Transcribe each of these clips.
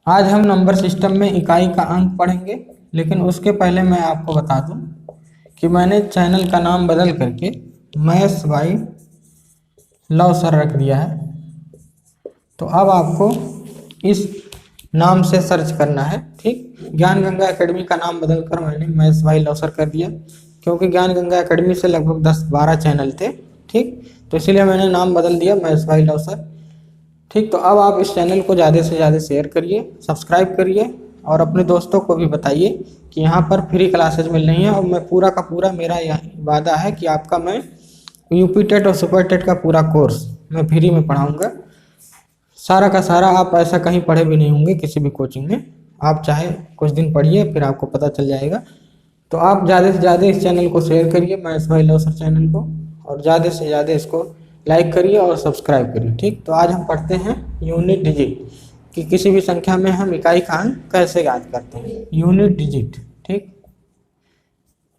आज हम number system में इकाई का अंक पढ़ेंगे, लेकिन उसके पहले मैं आपको बता दूं कि मैंने चैनल का नाम बदल करके मैथ्स बाय लव सर रख दिया है। तो अब आपको इस नाम से सर्च करना है, ठीक। ज्ञान गंगा एकेडमी का नाम बदलकर मैंने मैथ्स बाय लव सर कर दिया, क्योंकि ज्ञान गंगा एकेडमी से लगभग 10-12 चैनल थे, ठीक। तो इसीलिए मैंने नाम बदल दिया मैथ्स बाय लव सर, ठीक। तो अब आप इस चैनल को ज़्यादा से ज़्यादा शेयर करिए, सब्सक्राइब करिए और अपने दोस्तों को भी बताइए कि यहाँ पर फ्री क्लासेज मिल रही हैं। और मैं पूरा का पूरा मेरा यह वादा है कि आपका मैं यूपी टेट और सुपर टेट का पूरा कोर्स मैं फ्री में पढ़ाऊँगा, सारा का सारा। आप ऐसा कहीं पढ़े भी नहीं होंगे किसी भी कोचिंग में। आप चाहे कुछ दिन पढ़िए, फिर आपको पता चल जाएगा। तो आप ज़्यादा से ज़्यादा इस चैनल को शेयर करिए, maths by love sir channel को, और ज़्यादा से ज़्यादा इसको लाइक करिए और सब्सक्राइब करिए, ठीक। तो आज हम पढ़ते हैं यूनिट डिजिट कि किसी भी संख्या में हम इकाई का अंक कैसे याद करते हैं। यूनिट डिजिट, ठीक,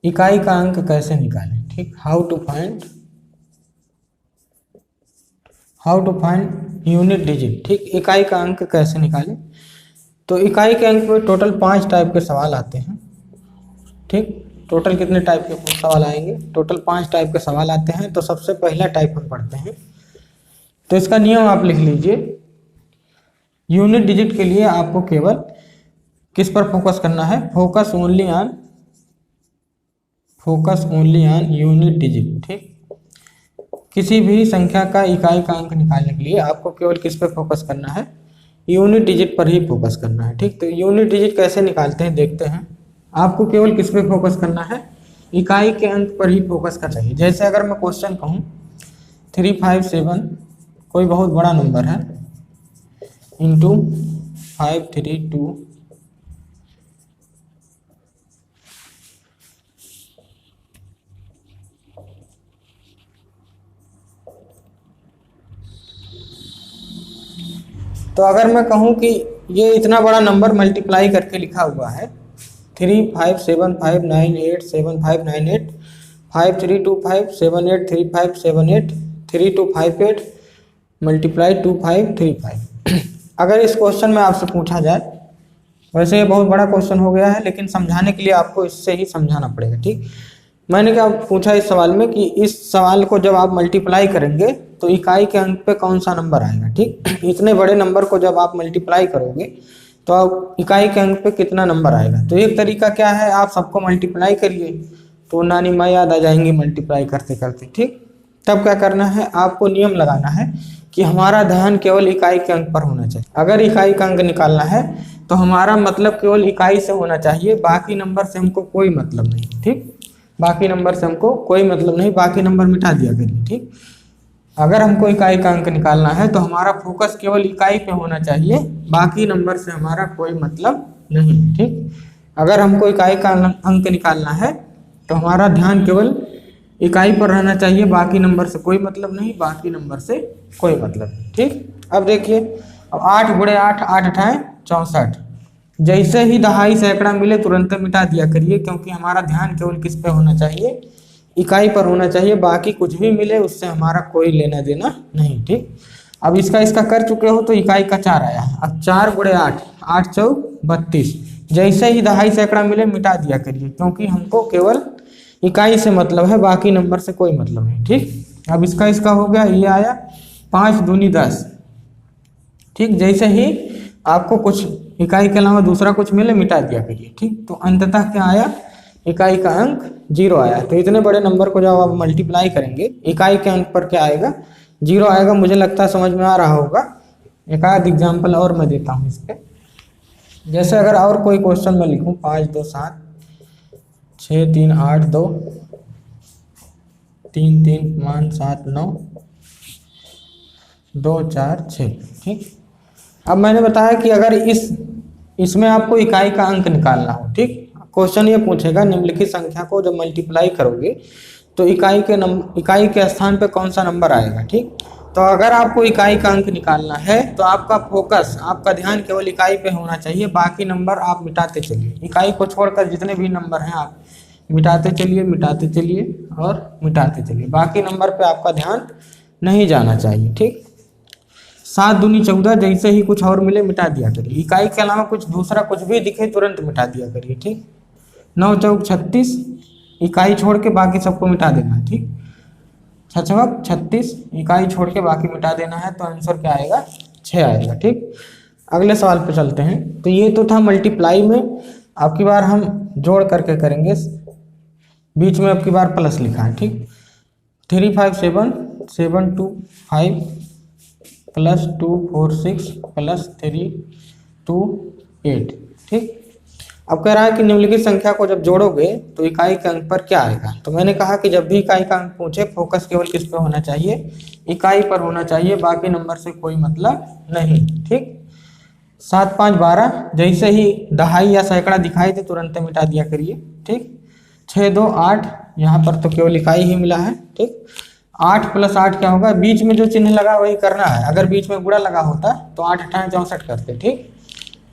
इकाई का अंक कैसे निकालें, ठीक। How to find unit digit, ठीक, इकाई का अंक कैसे निकालें। तो इकाई के अंक में टोटल 5 टाइप के सवाल आते हैं, ठीक। टोटल कितने टाइप के सवाल आएंगे? टोटल 5 टाइप के सवाल आते हैं। तो सबसे पहला टाइप हम पढ़ते हैं। तो इसका नियम आप लिख लीजिए। यूनिट डिजिट के लिए आपको केवल किस पर फोकस करना है? Focus only on unit digit, ठीक। किसी भी संख्या का इकाई का अंक निकालने के लिए आपको केवल किस पर फोकस करना है? यूनिट डिजिट पर ही फोकस करना है, ठीक। तो यूनिट डिजिट कैसे निकालते हैं देखते हैं। आपको केवल किस पे फोकस करना है? इकाई के अंक पर ही फोकस करना है। जैसे अगर मैं क्वेश्चन कहूँ 357 कोई बहुत बड़ा नंबर है, इंटू 532 तो अगर मैं कहूँ कि ये इतना बड़ा नंबर मल्टीप्लाई करके लिखा हुआ है 3575987598 5325783578 3258 मल्टीप्लाई 2535। अगर इस क्वेश्चन में आपसे पूछा जाए, वैसे ये बहुत बड़ा क्वेश्चन हो गया है, लेकिन समझाने के लिए आपको इससे ही समझाना पड़ेगा, ठीक। मैंने क्या पूछा इस सवाल में कि इस सवाल को जब आप मल्टीप्लाई करेंगे तो इकाई के अंक पे कौन सा नंबर आएगा, ठीक। इतने बड़े नंबर को जब आप मल्टीप्लाई करोगे तो आप इकाई के अंक पे कितना नंबर आएगा। तो एक तरीका क्या है, आप सबको मल्टीप्लाई करिए तो नानी माँ याद आ जाएंगी मल्टीप्लाई करते करते, ठीक। तब क्या करना है, आपको नियम लगाना है कि हमारा ध्यान केवल इकाई के अंक पर होना चाहिए। अगर इकाई का अंक निकालना है तो हमारा मतलब केवल इकाई से होना चाहिए, बाकी नंबर से हमको कोई मतलब नहीं, ठीक। बाकी नंबर से हमको कोई मतलब नहीं, बाकी नंबर मिटा दिया करिए, ठीक। अगर हमको इकाई का अंक निकालना है तो हमारा फोकस केवल इकाई पे होना चाहिए, बाकी नंबर से हमारा कोई मतलब नहीं, ठीक। अगर हमको इकाई का अंक निकालना है तो हमारा ध्यान केवल इकाई पर रहना चाहिए, बाकी नंबर से कोई मतलब नहीं, बाकी नंबर से कोई मतलब नहीं, ठीक। अब देखिए, अब 8 गुणे 8, 8 8 64। जैसे ही दहाई सैकड़ा मिले तुरंत मिटा दिया करिए, क्योंकि हमारा ध्यान केवल किस पे होना चाहिए? इकाई पर होना चाहिए। बाकी कुछ भी मिले उससे हमारा कोई लेना देना नहीं, ठीक। अब इसका कर चुके हो तो इकाई का 4 आया है। अब 4 गुणे 8, 8 चौक 32। जैसे ही दहाई सैकड़ा मिले मिटा दिया करिए, क्योंकि हमको केवल इकाई से मतलब है, बाकी नंबर से कोई मतलब नहीं, ठीक। अब इसका हो गया, ये आया 5 दूनी 10, ठीक। जैसे ही आपको कुछ इकाई के अलावा दूसरा कुछ मिले मिटा दिया करिए, ठीक। तो अंततः क्या आया? इकाई का अंक 0 आया। तो इतने बड़े नंबर को जब आप मल्टीप्लाई करेंगे इकाई के अंक पर क्या आएगा? 0 आएगा। मुझे लगता है समझ में आ रहा होगा। एक आध एग्जाम्पल और मैं देता हूँ इस पर। जैसे अगर और कोई क्वेश्चन मैं लिखूँ 5 2 7 6 3 8 2 3 3 5 7 9 2 4 6, ठीक। अब मैंने बताया कि अगर इसमें आपको इकाई का अंक निकालना हो, ठीक। क्वेश्चन ये पूछेगा निम्नलिखित संख्या को जब मल्टीप्लाई करोगे तो इकाई के स्थान पे कौन सा नंबर आएगा, ठीक। तो अगर आपको इकाई का अंक निकालना है तो आपका फोकस, आपका ध्यान केवल इकाई पे होना चाहिए, बाकी नंबर आप मिटाते चलिए। इकाई को छोड़कर जितने भी नंबर हैं आप मिटाते चलिए और मिटाते चलिए। बाकी नंबर पे आपका ध्यान नहीं जाना चाहिए, ठीक। 7 दूनी 14, जैसे ही कुछ और मिले मिटा दिया करिए। इकाई के अलावा कुछ दूसरा कुछ भी दिखे तुरंत मिटा दिया करिए, ठीक। 9 चौक 36, इकाई छोड़ के बाकी सबको मिटा देना है, ठीक। 6 चौक 36, इकाई छोड़ के बाकी मिटा देना है, तो आंसर क्या आएगा? 6 आएगा, ठीक। अगले सवाल पे चलते हैं। तो ये तो था मल्टीप्लाई में, अब की बार हम जोड़ करके करेंगे, बीच में अब की बार प्लस लिखा है, ठीक। 3 5 7 7 2 5 प्लस 2 4 6 प्लस 3 2 8, ठीक। अब कह रहा है कि निम्नलिखित संख्या को जब जोड़ोगे तो इकाई के अंक पर क्या आएगा। तो मैंने कहा कि जब भी इकाई का अंक पूछे फोकस केवल किस पे होना चाहिए? इकाई पर होना चाहिए, बाकी नंबर से कोई मतलब नहीं, ठीक। 7 5 12, जैसे ही दहाई या सैकड़ा दिखाई दे तुरंत मिटा दिया करिए, ठीक। 6 2 8, यहाँ पर तो केवल इकाई ही मिला है, ठीक। 8 + 8 क्या होगा? बीच में जो चिन्ह लगा वही करना है। अगर बीच में गुणा लगा होता तो 8 8 64 करते, ठीक।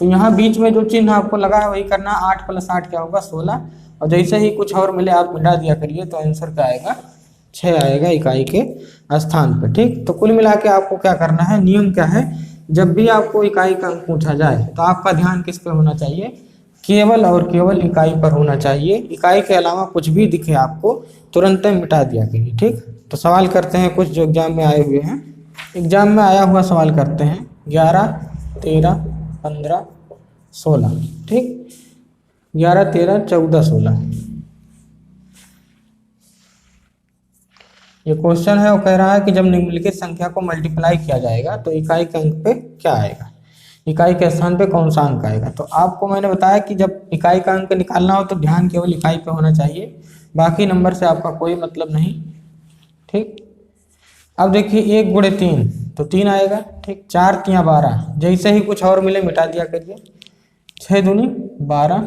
तो यहाँ बीच में जो चिन्ह आपको लगा है वही करना। 8 + 8 क्या होगा? 16, और जैसे ही कुछ और मिले आप मिटा दिया करिए, तो आंसर क्या आएगा? 6 आएगा इकाई के स्थान पर, ठीक। तो कुल मिला के आपको क्या करना है? नियम क्या है? जब भी आपको इकाई का अंक पूछा जाए तो आपका ध्यान किस पे होना चाहिए? केवल और केवल इकाई पर होना चाहिए। इकाई के अलावा कुछ भी दिखे आपको तुरंत मिटा दिया करिए, ठीक। तो सवाल करते हैं कुछ जो एग्जाम में आए हुए हैं। एग्जाम में आया हुआ सवाल करते हैं। 11 13 15 16, ठीक। 11 13 14 16 ये क्वेश्चन है। वो कह रहा है कि जब निम्नलिखित संख्या को मल्टीप्लाई किया जाएगा तो इकाई के अंक पे क्या आएगा? इकाई के स्थान पे कौन सा अंक आएगा? तो आपको मैंने बताया कि जब इकाई का अंक निकालना हो तो ध्यान केवल इकाई पे होना चाहिए, बाकी नंबर से आपका कोई मतलब नहीं, ठीक। अब देखिए 1 × 3 तो 3 आएगा, ठीक। 4 3 12, जैसे ही कुछ और मिले मिटा दिया करिए। 6 दूनी 12,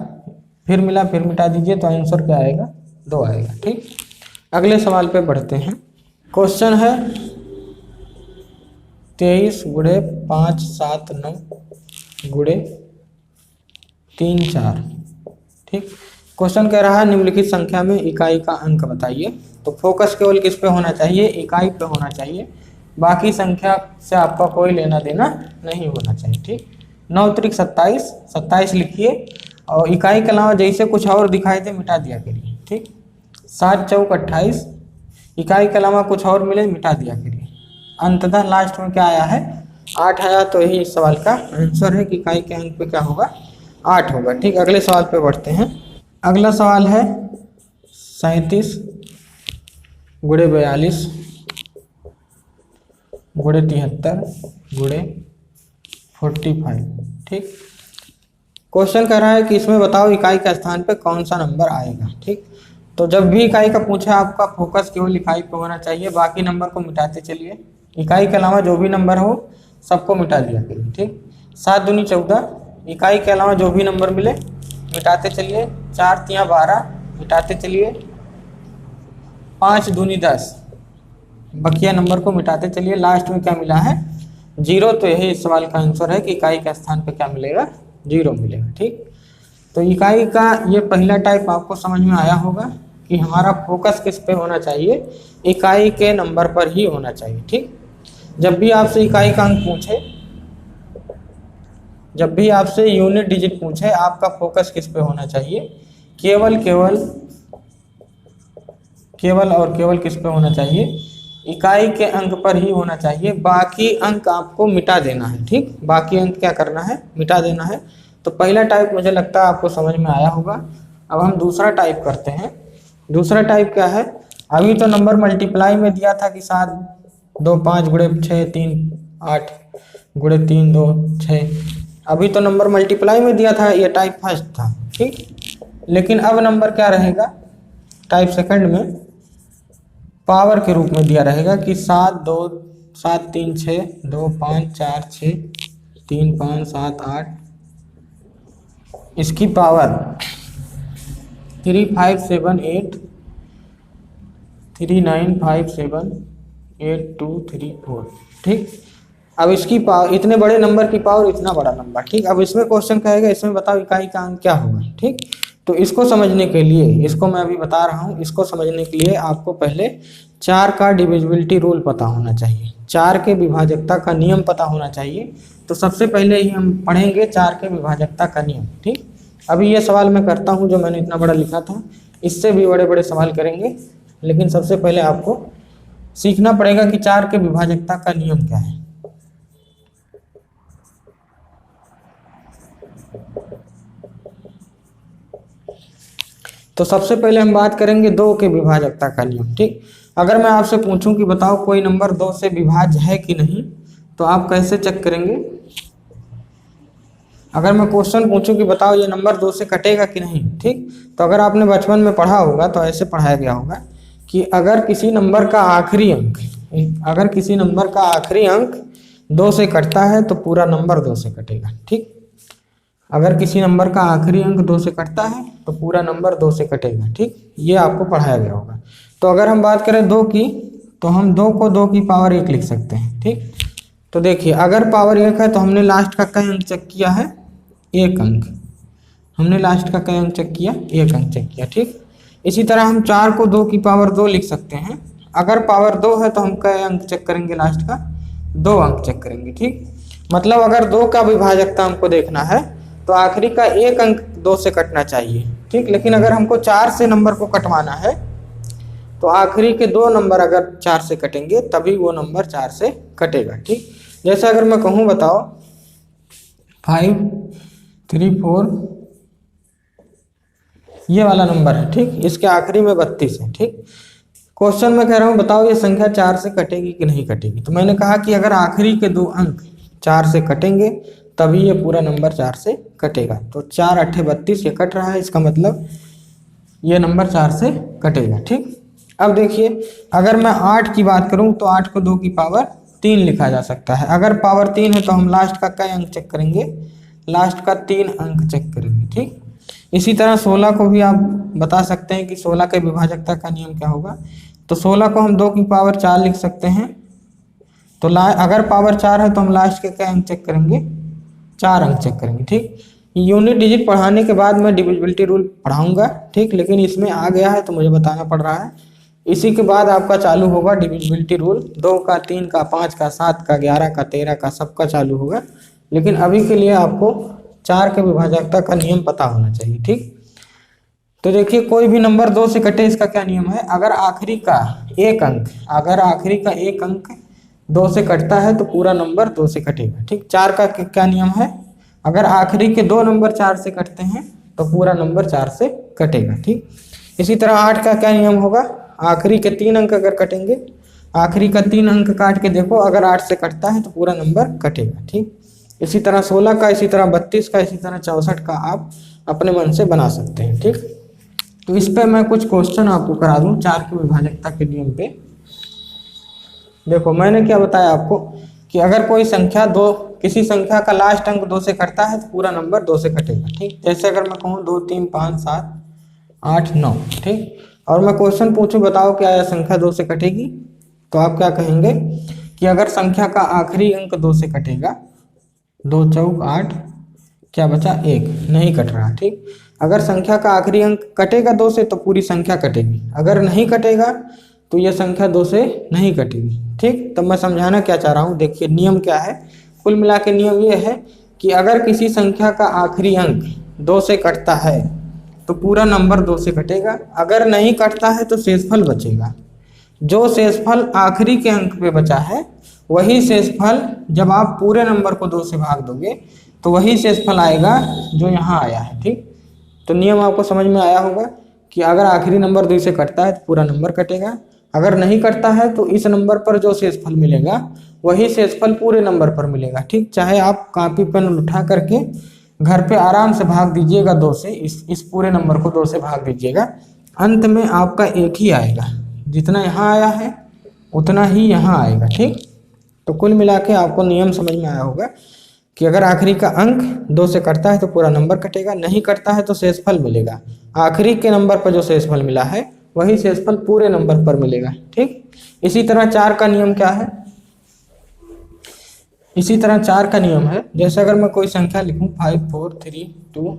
फिर मिला फिर मिटा दीजिए, तो आंसर क्या आएगा? 2 आएगा, ठीक। अगले सवाल पे बढ़ते हैं। क्वेश्चन है 23 × 5 7 9 × 3 4, ठीक। क्वेश्चन कह रहा है निम्नलिखित संख्या में इकाई का अंक बताइए। तो फोकस केवल किस पे होना चाहिए? इकाई पे होना चाहिए, बाकी संख्या से आपका कोई लेना देना नहीं होना चाहिए, ठीक। 9 त्रिक 27, 27 लिखिए, और इकाई के अलावा जैसे कुछ और दिखाई दे मिटा दिया करिए, ठीक। 7 चौक 28, इकाई के अलावा कुछ और मिले मिटा दिया करिए। अंततः लास्ट में क्या आया है? 8 आया। तो यही इस सवाल का आंसर है कि इकाई के अंक पे क्या होगा? 8 होगा, ठीक। अगले सवाल पे बढ़ते हैं। अगला सवाल है 37 × 42 × 73 × 45, ठीक। क्वेश्चन कह रहा है कि इसमें बताओ इकाई के स्थान पे कौन सा नंबर आएगा, ठीक। तो जब भी इकाई का पूछे आपका फोकस केवल इकाई पे होना चाहिए, बाकी नंबर को मिटाते चलिए। इकाई के अलावा जो भी नंबर हो सबको मिटा दिया करिए, ठीक। 7 दूनी 14, इकाई के अलावा जो भी नंबर मिले मिटाते चलिए। 4 3 12, मिटाते चलिए। 5 दूनी 10, बकिया नंबर को मिटाते चलिए। लास्ट में क्या मिला है? 0। तो यही इस सवाल का आंसर है कि इकाई के स्थान पे क्या मिलेगा? 0 मिलेगा, ठीक। तो इकाई का ये पहला टाइप आपको समझ में आया होगा कि हमारा फोकस किस पे होना चाहिए? इकाई के नंबर पर ही होना चाहिए, ठीक। जब भी आपसे इकाई का अंक पूछे, जब भी आपसे यूनिट डिजिट पूछे, आपका फोकस किस पे होना चाहिए? केवल और केवल किस पे होना चाहिए? इकाई के अंक पर ही होना चाहिए। बाकी अंक आपको मिटा देना है, ठीक। बाकी अंक क्या करना है? मिटा देना है। तो पहला टाइप मुझे लगता है आपको समझ में आया होगा। अब हम दूसरा टाइप करते हैं। दूसरा टाइप क्या है? अभी तो नंबर मल्टीप्लाई में दिया था कि 7 2 5 × 6 3 8 × 3 2 6। अभी तो नंबर मल्टीप्लाई में दिया था, ये टाइप फर्स्ट था, ठीक। लेकिन अब नंबर क्या रहेगा? टाइप सेकंड में पावर के रूप में दिया रहेगा कि 7 2 7 3 6 2 5 4 6 3 5 7 8, इसकी पावर 3 5 7 8 3 9 5 7 8 2 3 4, ठीक। अब इसकी पावर, इतने बड़े नंबर की पावर इतना बड़ा नंबर, ठीक। अब इसमें क्वेश्चन कहेगा इसमें बताओ इकाई का अंक क्या होगा, ठीक। तो इसको समझने के लिए, इसको मैं अभी बता रहा हूँ, इसको समझने के लिए आपको पहले 4 का डिविजिबिलिटी रूल पता होना चाहिए, 4 के विभाजकता का नियम पता होना चाहिए। तो सबसे पहले ही हम पढ़ेंगे 4 के विभाजकता का नियम। ठीक, अभी ये सवाल मैं करता हूँ जो मैंने इतना बड़ा लिखा था, इससे भी बड़े बड़े सवाल करेंगे, लेकिन सबसे पहले आपको सीखना पड़ेगा कि 4 के विभाजकता का नियम क्या है। तो सबसे पहले हम बात करेंगे 2 के विभाजकता का नियम। ठीक, अगर मैं आपसे पूछूं कि बताओ कोई नंबर 2 से विभाज्य है कि नहीं, तो आप कैसे चेक करेंगे? अगर मैं क्वेश्चन पूछूं कि बताओ ये नंबर 2 से कटेगा कि नहीं, ठीक, तो अगर आपने बचपन में पढ़ा होगा तो ऐसे पढ़ाया गया होगा कि अगर किसी नंबर का आखिरी अंक 2 से कटता है तो पूरा नंबर 2 से कटेगा। ठीक, अगर किसी नंबर का आखिरी अंक 2 से कटता है तो पूरा नंबर 2 से कटेगा। ठीक, ये आपको पढ़ाया गया होगा। तो अगर हम बात करें 2 की, तो हम 2 को 2 की पावर 1 लिख सकते हैं। ठीक, तो देखिए अगर पावर 1 है तो हमने लास्ट का कई अंक चेक किया है? 1 अंक। हमने लास्ट का कई अंक चेक किया? 1 अंक चेक किया। ठीक, इसी तरह हम 4 को 2 की पावर 2 लिख सकते हैं। अगर पावर 2 है तो हम कई अंक चेक करेंगे? लास्ट का 2 अंक चेक करेंगे। ठीक, मतलब अगर 2 का विभाजकता हमको देखना है तो आखिरी का 1 अंक 2 से कटना चाहिए। ठीक, लेकिन अगर हमको 4 से नंबर को कटवाना है तो आखिरी के 2 नंबर अगर 4 से कटेंगे तभी वो नंबर 4 से कटेगा। ठीक, जैसे अगर मैं कहूँ बताओ 5 3 4, ये वाला नंबर है। ठीक, इसके आखिरी में 32 है। ठीक, क्वेश्चन में कह रहा हूँ बताओ ये संख्या 4 से कटेगी कि नहीं कटेगी। तो मैंने कहा कि अगर आखिरी के 2 अंक 4 से कटेंगे तभी ये पूरा नंबर 4 से कटेगा। तो 4 8 32 ये कट रहा है, इसका मतलब ये नंबर 4 से कटेगा। ठीक, अब देखिए अगर मैं 8 की बात करूं तो 8 को 2 की पावर 3 लिखा जा सकता है। अगर पावर 3 है तो हम लास्ट का कई अंक चेक करेंगे? लास्ट का 3 अंक चेक करेंगे। ठीक, इसी तरह 16 को भी आप बता सकते हैं कि 16 के विभाजकता का नियम क्या होगा। तो 16 को हम 2 की पावर 4 लिख सकते हैं। तो अगर पावर 4 है तो हम लास्ट के कई अंक चेक करेंगे? 4 अंक चेक करेंगे। ठीक, यूनिट डिजिट पढ़ाने के बाद मैं डिविजिबिलिटी रूल पढ़ाऊंगा। ठीक, लेकिन इसमें आ गया है तो मुझे बताना पड़ रहा है। इसी के बाद आपका चालू होगा डिविजिबिलिटी रूल। 2 का, 3 का, 5 का, 7 का, 11 का, 13 का, सबका चालू होगा। लेकिन अभी के लिए आपको 4 के विभाजकता का नियम पता होना चाहिए। ठीक, तो देखिए कोई भी नंबर 2 से कटे इसका क्या नियम है? अगर आखिरी का 1 अंक 2 से कटता है तो पूरा नंबर 2 से कटेगा। ठीक, 4 का क्या नियम है? अगर आखिरी के 2 नंबर 4 से कटते हैं तो पूरा नंबर 4 से कटेगा। ठीक, इसी तरह 8 का क्या नियम होगा? आखिरी के 3 अंक अगर कटेंगे, आखिरी का 3 अंक काट के देखो, अगर 8 से कटता है तो पूरा नंबर कटेगा। ठीक, इसी तरह 16 का, इसी तरह 32 का, इसी तरह 64 का आप अपने मन से बना सकते हैं। ठीक, तो इस पे मैं कुछ क्वेश्चन आपको करा दूं 4 की विभाजकता के नियम पे। देखो मैंने क्या बताया आपको कि अगर कोई संख्या किसी संख्या का लास्ट अंक 2 से कटता है तो पूरा नंबर 2 से कटेगा। ठीक, जैसे अगर मैं कहूँ 2 3 5 7 8 9, ठीक, और मैं क्वेश्चन पूछूं बताओ क्या यह संख्या 2 से कटेगी, तो आप क्या कहेंगे कि अगर संख्या का आखिरी अंक 2 से कटेगा, 2 चौक 8, क्या बचा 1, नहीं कट रहा। ठीक, अगर संख्या का आखिरी अंक कटेगा 2 से तो पूरी संख्या कटेगी, अगर नहीं कटेगा तो यह संख्या 2 से नहीं कटेगी। ठीक, तो मैं समझाना क्या चाह रहा हूँ, देखिए नियम क्या है। कुल मिला के नियम ये है कि अगर किसी संख्या का आखिरी अंक 2 से कटता है तो पूरा नंबर 2 से कटेगा, अगर नहीं कटता है तो शेषफल बचेगा। जो शेषफल आखिरी के अंक पे बचा है वही शेषफल जब आप पूरे नंबर को 2 से भाग दोगे तो वही शेषफल आएगा जो यहाँ आया है। ठीक, तो नियम आपको समझ में आया होगा कि अगर आखिरी नंबर 2 से कटता है तो पूरा नंबर कटेगा, अगर नहीं कटता है तो इस नंबर पर जो शेषफल मिलेगा वही शेषफल पूरे नंबर पर मिलेगा। ठीक, चाहे आप कॉपी पेन उठा करके घर पे आराम से भाग दीजिएगा 2 से, इस पूरे नंबर को 2 से भाग दीजिएगा, अंत में आपका 1 ही आएगा, जितना यहाँ आया है उतना ही यहाँ आएगा। ठीक, तो कुल मिला के आपको नियम समझ में आया होगा कि अगर आखिरी का अंक 2 से कटता है तो पूरा नंबर कटेगा, नहीं कटता है तो शेषफल मिलेगा, आखिरी के नंबर पर जो शेषफल मिला है वही शेषफल पूरे नंबर पर मिलेगा। ठीक, इसी तरह 4 का नियम क्या है? इसी तरह 4 का नियम है, जैसे अगर मैं कोई संख्या लिखूं 5 4 3 2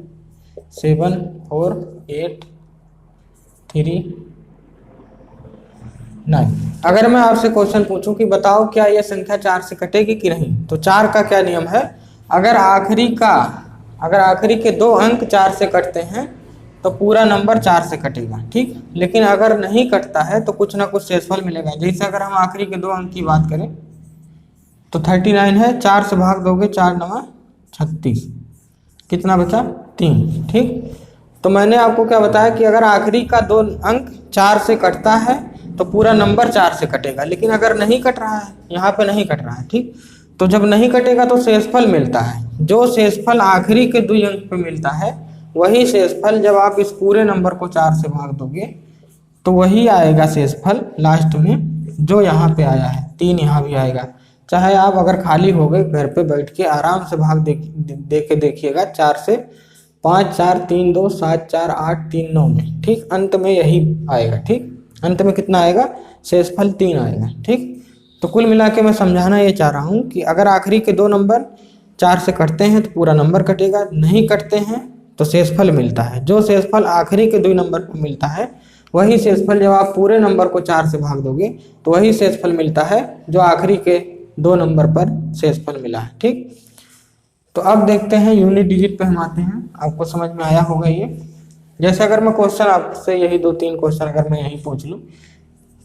7 4 8 3 9। अगर मैं आपसे क्वेश्चन पूछूं कि बताओ क्या यह संख्या 4 से कटेगी कि नहीं, तो 4 का क्या नियम है, अगर आखिरी के 2 अंक 4 से कटते हैं तो पूरा नंबर 4 से कटेगा, ठीक। लेकिन अगर नहीं कटता है तो कुछ ना कुछ शेषफल मिलेगा। जैसे अगर हम आखिरी के 2 अंक की बात करें तो 39 है, 4 से भाग दोगे 4 9 36, कितना बचा 3, ठीक। तो मैंने आपको क्या बताया कि अगर आखिरी का 2 अंक 4 से कटता है तो पूरा नंबर 4 से कटेगा, लेकिन अगर नहीं कट रहा है, यहाँ पे नहीं कट रहा है, ठीक। तो जब नहीं कटेगा तो शेषफल मिलता है। जो शेषफल आखिरी के 2 अंक पे मिलता है वही शेषफल जब आप इस पूरे नंबर को 4 से भाग दोगे तो वही आएगा शेषफल लास्ट में, जो यहाँ पे आया है 3 यहाँ भी आएगा। चाहे आप अगर खाली हो गए घर पे बैठ के आराम से भाग दे के देखिएगा, 4 से 5 4 3 2 7 4 8 3 9 में, ठीक। अंत में यही आएगा, ठीक। अंत में कितना आएगा, शेषफल 3 आएगा, ठीक। तो कुल मिला के मैं समझाना ये चाह रहा हूँ कि अगर आखिरी के 2 नंबर 4 से कटते हैं तो पूरा नंबर कटेगा, नहीं कटते हैं तो शेषफल मिलता है। जो शेषफल आखिरी के 2 नंबर पर मिलता है वही शेषफल जब आप पूरे नंबर को 4 से भाग दोगे तो वही शेषफल मिलता है जो आखिरी के 2 नंबर पर शेषफल मिला है, ठीक। तो अब देखते हैं यूनिट डिजिट पे हम आते हैं। आपको समझ में आया होगा ये। जैसे अगर मैं क्वेश्चन आपसे यही 2-3 क्वेश्चन अगर मैं यही पूछ लूँ,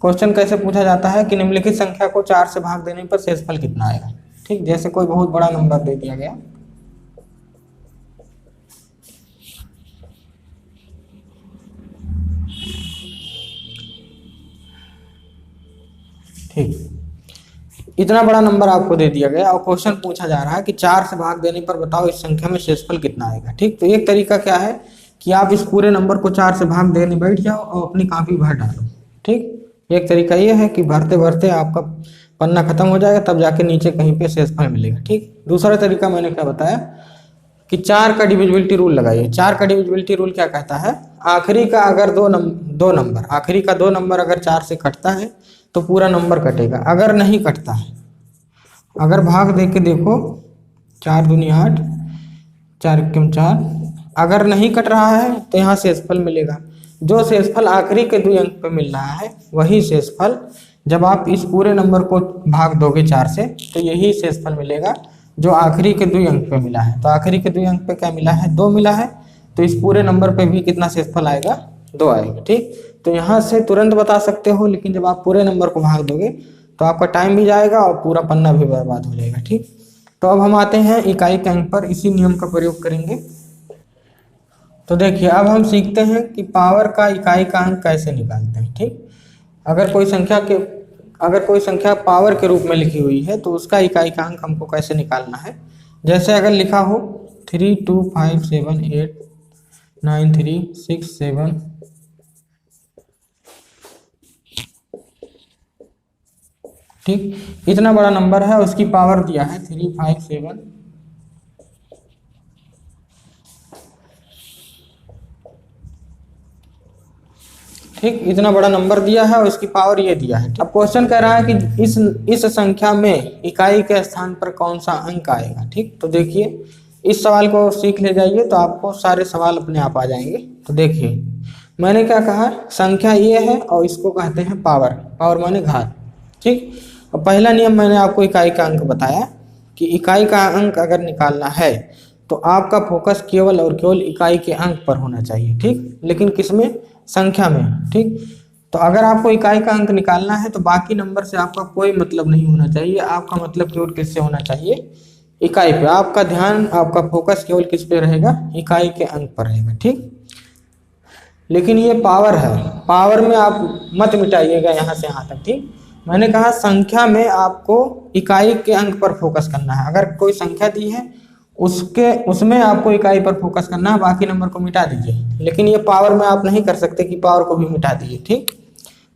क्वेश्चन कैसे पूछा जाता है कि निम्नलिखित संख्या को 4 से भाग देने पर शेषफल कितना आएगा, ठीक। जैसे कोई बहुत बड़ा नंबर दे दिया गया, ठीक, इतना बड़ा नंबर आपको दे दिया गया और क्वेश्चन पूछा जा रहा है कि 4 से भाग देने पर बताओ इस संख्या में शेषफल कितना आएगा, ठीक। तो एक तरीका क्या है कि आप इस पूरे नंबर को 4 से भाग देने बैठ जाओ और अपनी कॉपी भर डालो, ठीक। एक तरीका ये है कि भरते भरते आपका पन्ना खत्म हो जाएगा, तब जाके नीचे कहीं पे शेषफल मिलेगा, ठीक। दूसरा तरीका मैंने क्या बताया कि 4 का डिविजिबिलिटी रूल लगाइए। 4 का डिविजिबिलिटी रूल क्या कहता है, आखिरी का अगर 2 नंबर आखिरी का 2 नंबर अगर 4 से कटता है तो पूरा नंबर कटेगा। अगर नहीं कटता है, अगर भाग दे के देखो 4 दूनी 8 4 एकम 4, अगर नहीं कट रहा है तो यहाँ शेषफल मिलेगा। जो शेषफल आखिरी के 2 अंक पे मिल रहा है वही शेषफल जब आप इस पूरे नंबर को भाग दोगे 4 से तो यही शेषफल मिलेगा जो आखिरी के 2 अंक पे मिला है। तो आखिरी के 2 अंक पे क्या मिला है, 2 मिला है, तो इस पूरे नंबर पे भी कितना शेषफल आएगा, 2 आएगा, ठीक। तो यहाँ से तुरंत बता सकते हो, लेकिन जब आप पूरे नंबर को भाग दोगे तो आपका टाइम भी जाएगा और पूरा पन्ना भी बर्बाद हो जाएगा, ठीक। तो अब हम आते हैं इकाई के अंक पर, इसी नियम का प्रयोग करेंगे। तो देखिए अब हम सीखते हैं कि पावर का इकाई का अंक कैसे निकालते हैं, ठीक। अगर कोई संख्या पावर के रूप में लिखी हुई है तो उसका इकाई का अंक हमको कैसे निकालना है। जैसे अगर लिखा हो 3 2 5 7 8 9 3 6 7, ठीक, इतना बड़ा नंबर है, उसकी पावर दिया है 3 5 7, ठीक, इतना बड़ा नंबर दिया है और इसकी पावर ये दिया है। अब क्वेश्चन कह रहा है कि इस संख्या में इकाई के स्थान पर कौन सा अंक आएगा, ठीक। तो देखिए इस सवाल को सीख ले जाइए तो आपको सारे सवाल अपने आप आ जाएंगे। तो देखिए मैंने क्या कहा, संख्या ये है और इसको कहते हैं पावर, पावर माने घात, ठीक। और पहला नियम मैंने आपको इकाई का अंक बताया कि इकाई का अंक अगर निकालना है तो आपका फोकस केवल और केवल इकाई के अंक पर होना चाहिए, ठीक। लेकिन किसमें, संख्या में, ठीक। तो अगर आपको इकाई का अंक निकालना है तो बाकी नंबर से आपका कोई मतलब नहीं होना चाहिए। आपका मतलब केवल किससे होना चाहिए, इकाई पे। आपका ध्यान, आपका फोकस केवल किस पे रहेगा, इकाई के अंक पर रहेगा, ठीक। लेकिन ये पावर है, पावर में आप मत मिटाइएगा यहाँ से यहाँ तक, ठीक। मैंने कहा संख्या में आपको इकाई के अंक पर फोकस करना है। अगर कोई संख्या दी है उसमें आपको इकाई पर फोकस करना है, बाकी नंबर को मिटा दीजिए। लेकिन ये पावर में आप नहीं कर सकते कि पावर को भी मिटा दीजिए, ठीक।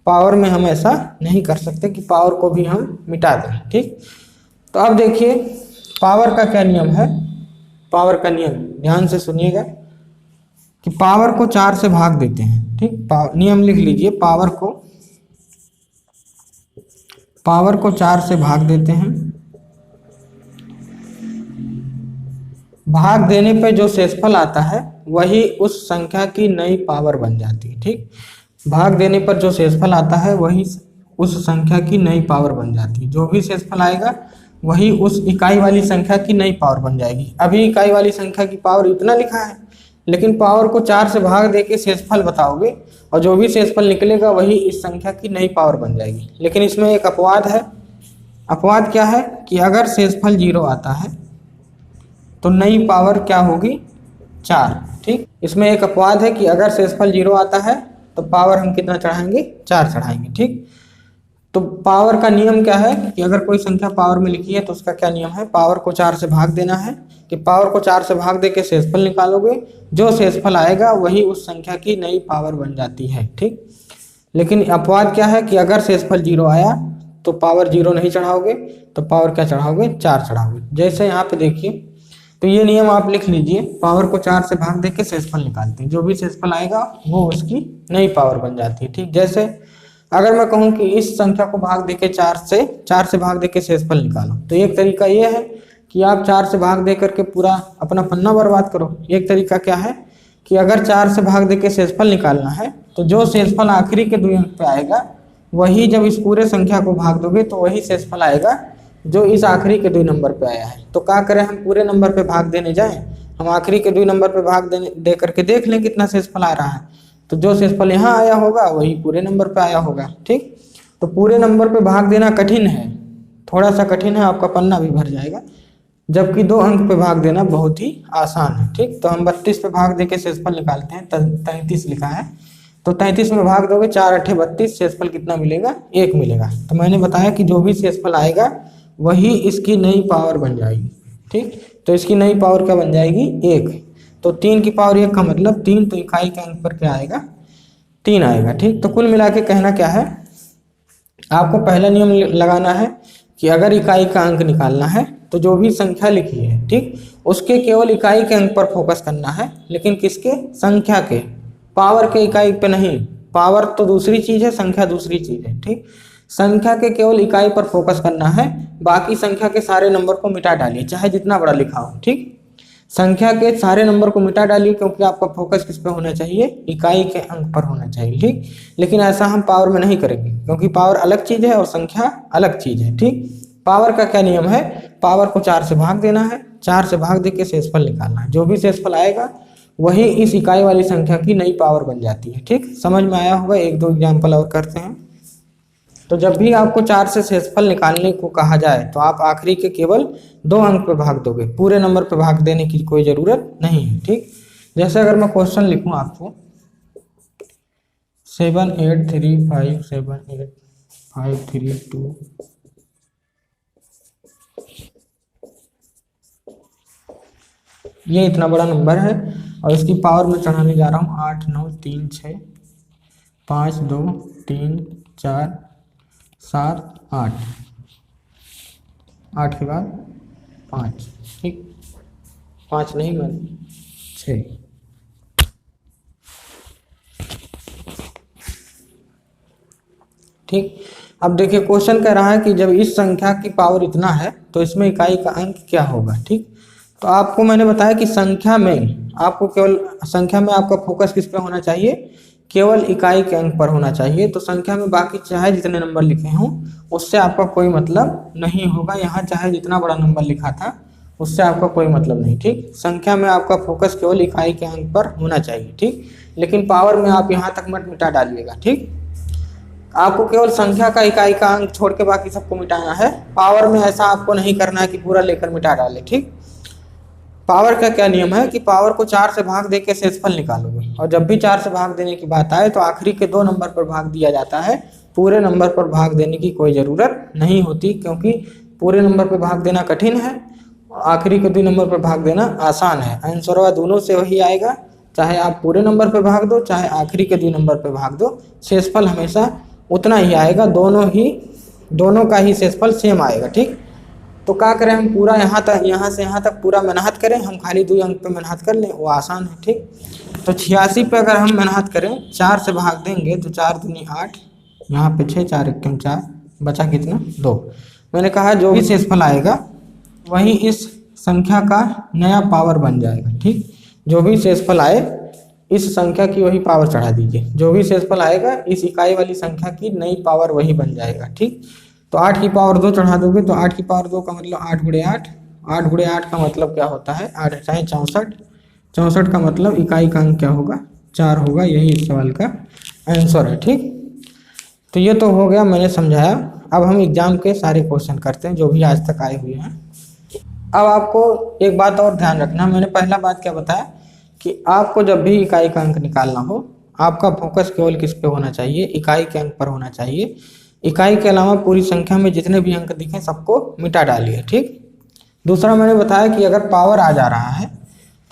पावर में हम ऐसा नहीं कर सकते कि पावर को भी हम मिटा दें, ठीक। तो अब देखिए पावर का क्या नियम है। पावर का नियम ध्यान से सुनिएगा कि पावर को 4 से भाग देते हैं, ठीक। नियम लिख लीजिए, पावर को 4 से भाग देते हैं। भाग देने पे जो शेषफल आता है वही उस संख्या की नई पावर बन जाती है, ठीक। भाग देने पर जो शेषफल आता है वही उस संख्या की नई पावर बन जाती है। जो भी शेषफल आएगा वही उस इकाई वाली संख्या की नई पावर बन जाएगी। अभी इकाई वाली संख्या की पावर इतना लिखा है, लेकिन पावर को 4 से भाग देके शेषफल बताओगे और जो भी शेषफल निकलेगा वही इस संख्या की नई पावर बन जाएगी। लेकिन इसमें एक अपवाद है। अपवाद क्या है कि अगर शेषफल 0 आता है तो नई पावर क्या होगी, 4। ठीक, इसमें एक अपवाद है कि अगर शेषफल 0 आता है तो पावर हम कितना चढ़ाएंगे, 4 चढ़ाएंगे। ठीक, तो पावर का नियम क्या है कि अगर कोई संख्या पावर में लिखी है तो उसका क्या नियम है, पावर को 4 से भाग देना है। कि पावर को 4 से भाग दे के शेषफल निकालोगे, जो शेषफल आएगा वही उस संख्या की नई पावर बन जाती है। ठीक, लेकिन अपवाद क्या है कि अगर शेषफल 0 आया तो पावर 0 नहीं चढ़ाओगे, तो पावर क्या चढ़ाओगे, 4 चढ़ाओगे। जैसे यहाँ पे देखिए, तो ये नियम आप लिख लीजिए, पावर को 4 से भाग दे के शेषफल निकालते हैं, जो भी शेषफल आएगा वो उसकी नई पावर बन जाती है। ठीक, जैसे अगर मैं कहूँ कि इस संख्या को भाग दे के 4 से भाग दे के शेषफल निकालो, तो एक तरीका ये है कि आप 4 से भाग दे करके पूरा अपना पन्ना बर्बाद करो। एक तरीका क्या है कि अगर 4 से भाग दे के शेषफल निकालना है तो जो शेषफल आखिरी के 2 अंक पे आएगा वही, जब इस पूरे संख्या को भाग दोगे तो वही शेषफल आएगा जो इस आखिरी के 2 नंबर पे आया है। तो क्या करें, हम पूरे नंबर पे भाग देने जाएं, हम आखिरी के 2 नंबर पे भाग दे करके देख लें कितना शेषफल आ रहा है। तो जो शेषफल यहाँ आया होगा वही पूरे नंबर पे आया होगा। ठीक, तो पूरे नंबर पे भाग देना कठिन है, थोड़ा सा कठिन है, आपका पन्ना भी भर जाएगा, जबकि 2 अंक पे भाग देना बहुत ही आसान है। ठीक, तो हम 32 पे भाग दे के शेषफल निकालते हैं, 33 लिखा है, तो 33 में भाग दोगे 4 8 32, शेषफल कितना मिलेगा, 1 मिलेगा। तो मैंने बताया कि जो भी शेषफल आएगा वही इसकी नई पावर बन जाएगी। ठीक, तो इसकी नई पावर क्या बन जाएगी, 1। तो 3 की पावर 1 का मतलब 3, तो इकाई के अंक पर क्या आएगा, 3 आएगा। ठीक, तो कुल मिला के कहना क्या है, आपको पहला नियम लगाना है कि अगर इकाई का अंक निकालना है तो जो भी संख्या लिखी है, ठीक, उसके केवल इकाई के अंक पर फोकस करना है, लेकिन किसके, संख्या के, पावर के इकाई पे नहीं। पावर तो दूसरी चीज है, संख्या दूसरी चीज है। ठीक, संख्या के केवल इकाई पर फोकस करना है, बाकी संख्या के सारे नंबर को मिटा डालिए, चाहे जितना बड़ा लिखा हो। ठीक, संख्या के सारे नंबर को मिटा डालिए, क्योंकि आपका फोकस किस पे होना चाहिए, इकाई के अंक पर होना चाहिए। ठीक, लेकिन ऐसा हम पावर में नहीं करेंगे, क्योंकि पावर अलग चीज है और संख्या अलग चीज है। ठीक, पावर का क्या नियम है, पावर को 4 से भाग देना है, 4 से भाग दे के शेषफल निकालना है, जो भी शेषफल आएगा वही इस इकाई वाली संख्या की नई पावर बन जाती है। ठीक, समझ में आया होगा। 1-2 एग्जाम्पल और करते हैं। तो जब भी आपको 4 से शेषफल निकालने को कहा जाए तो आप आखिरी के केवल 2 अंक पे भाग दोगे, पूरे नंबर पे भाग देने की कोई जरूरत नहीं है। ठीक, जैसे अगर मैं क्वेश्चन लिखूं आपको 78357852, ये इतना बड़ा नंबर है और इसकी पावर में चढ़ाने जा रहा हूँ 8 9 3 6 5 2 3 4 7 8, 8 के बाद 5। ठीक, 5 नहीं मैं 6। ठीक, अब देखिए क्वेश्चन कह रहा है कि जब इस संख्या की पावर इतना है तो इसमें इकाई का अंक क्या होगा। ठीक, तो आपको मैंने बताया कि संख्या में आपको केवल, संख्या में आपका फोकस किस पे होना चाहिए, केवल इकाई के अंक पर होना चाहिए। तो संख्या में बाकी चाहे जितने नंबर लिखे हों उससे आपका कोई मतलब नहीं होगा। यहाँ चाहे जितना बड़ा नंबर लिखा था उससे आपका कोई मतलब नहीं। ठीक, संख्या में आपका फोकस केवल इकाई के अंक पर होना चाहिए। ठीक, लेकिन पावर में आप यहाँ तक मत मिटा डालिएगा। ठीक, आपको केवल संख्या का इकाई का अंक छोड़ के बाकी सबको मिटाना है। पावर में ऐसा आपको नहीं करना है कि पूरा लेकर मिटा डाले। ठीक, पावर का क्या नियम है कि पावर को 4 से भाग दे के शेषफल निकालोगे, और जब भी 4 से भाग देने की बात आए तो आखिरी के 2 नंबर पर भाग दिया जाता है, पूरे नंबर पर भाग देने की कोई ज़रूरत नहीं होती, क्योंकि पूरे नंबर पर भाग देना कठिन है, आखिरी के 2 नंबर पर भाग देना आसान है। आंसर दोनों से वही आएगा, चाहे आप पूरे नंबर पर भाग दो चाहे आखिरी के 2 नंबर पर भाग दो, शेषफल हमेशा उतना ही आएगा, दोनों का ही शेषफल सेम आएगा। ठीक, तो क्या करें, हम पूरा यहाँ से यहाँ तक पूरा मेहनत करें, हम खाली 2 अंक पे मेहनत कर लें, वो आसान है। ठीक, तो 86 पे अगर हम मेहनत करें, 4 से भाग देंगे तो 4 दूनी 8, यहाँ पे 6 4 1 4, बचा कितना 2। मैंने कहा जो भी शेषफल आएगा वही इस संख्या का नया पावर बन जाएगा। ठीक, जो भी शेषफल आए इस संख्या की वही पावर चढ़ा दीजिए, जो भी शेषफल आएगा इस इकाई वाली संख्या की नई पावर वही बन जाएगा। ठीक, तो 8 की पावर 2 चढ़ा दोगे तो 8 की पावर 2 का मतलब 8 गुणे 8, 8 गुणे 8 का मतलब क्या होता है, 8 चाहे 64, 64 का मतलब इकाई का अंक क्या होगा, 4 होगा। यही इस सवाल का आंसर है। ठीक, तो ये तो हो गया, मैंने समझाया। अब हम एग्जाम के सारे क्वेश्चन करते हैं जो भी आज तक आए हुए हैं। अब आपको एक बात और ध्यान रखना, मैंने पहला बात क्या बताया कि आपको जब भी इकाई का अंक निकालना हो, आपका फोकस केवल किस पे होना चाहिए, इकाई के अंक पर होना चाहिए। इकाई के अलावा पूरी संख्या में जितने भी अंक दिखें सबको मिटा डालिए। ठीक, दूसरा मैंने बताया कि अगर पावर आ जा रहा है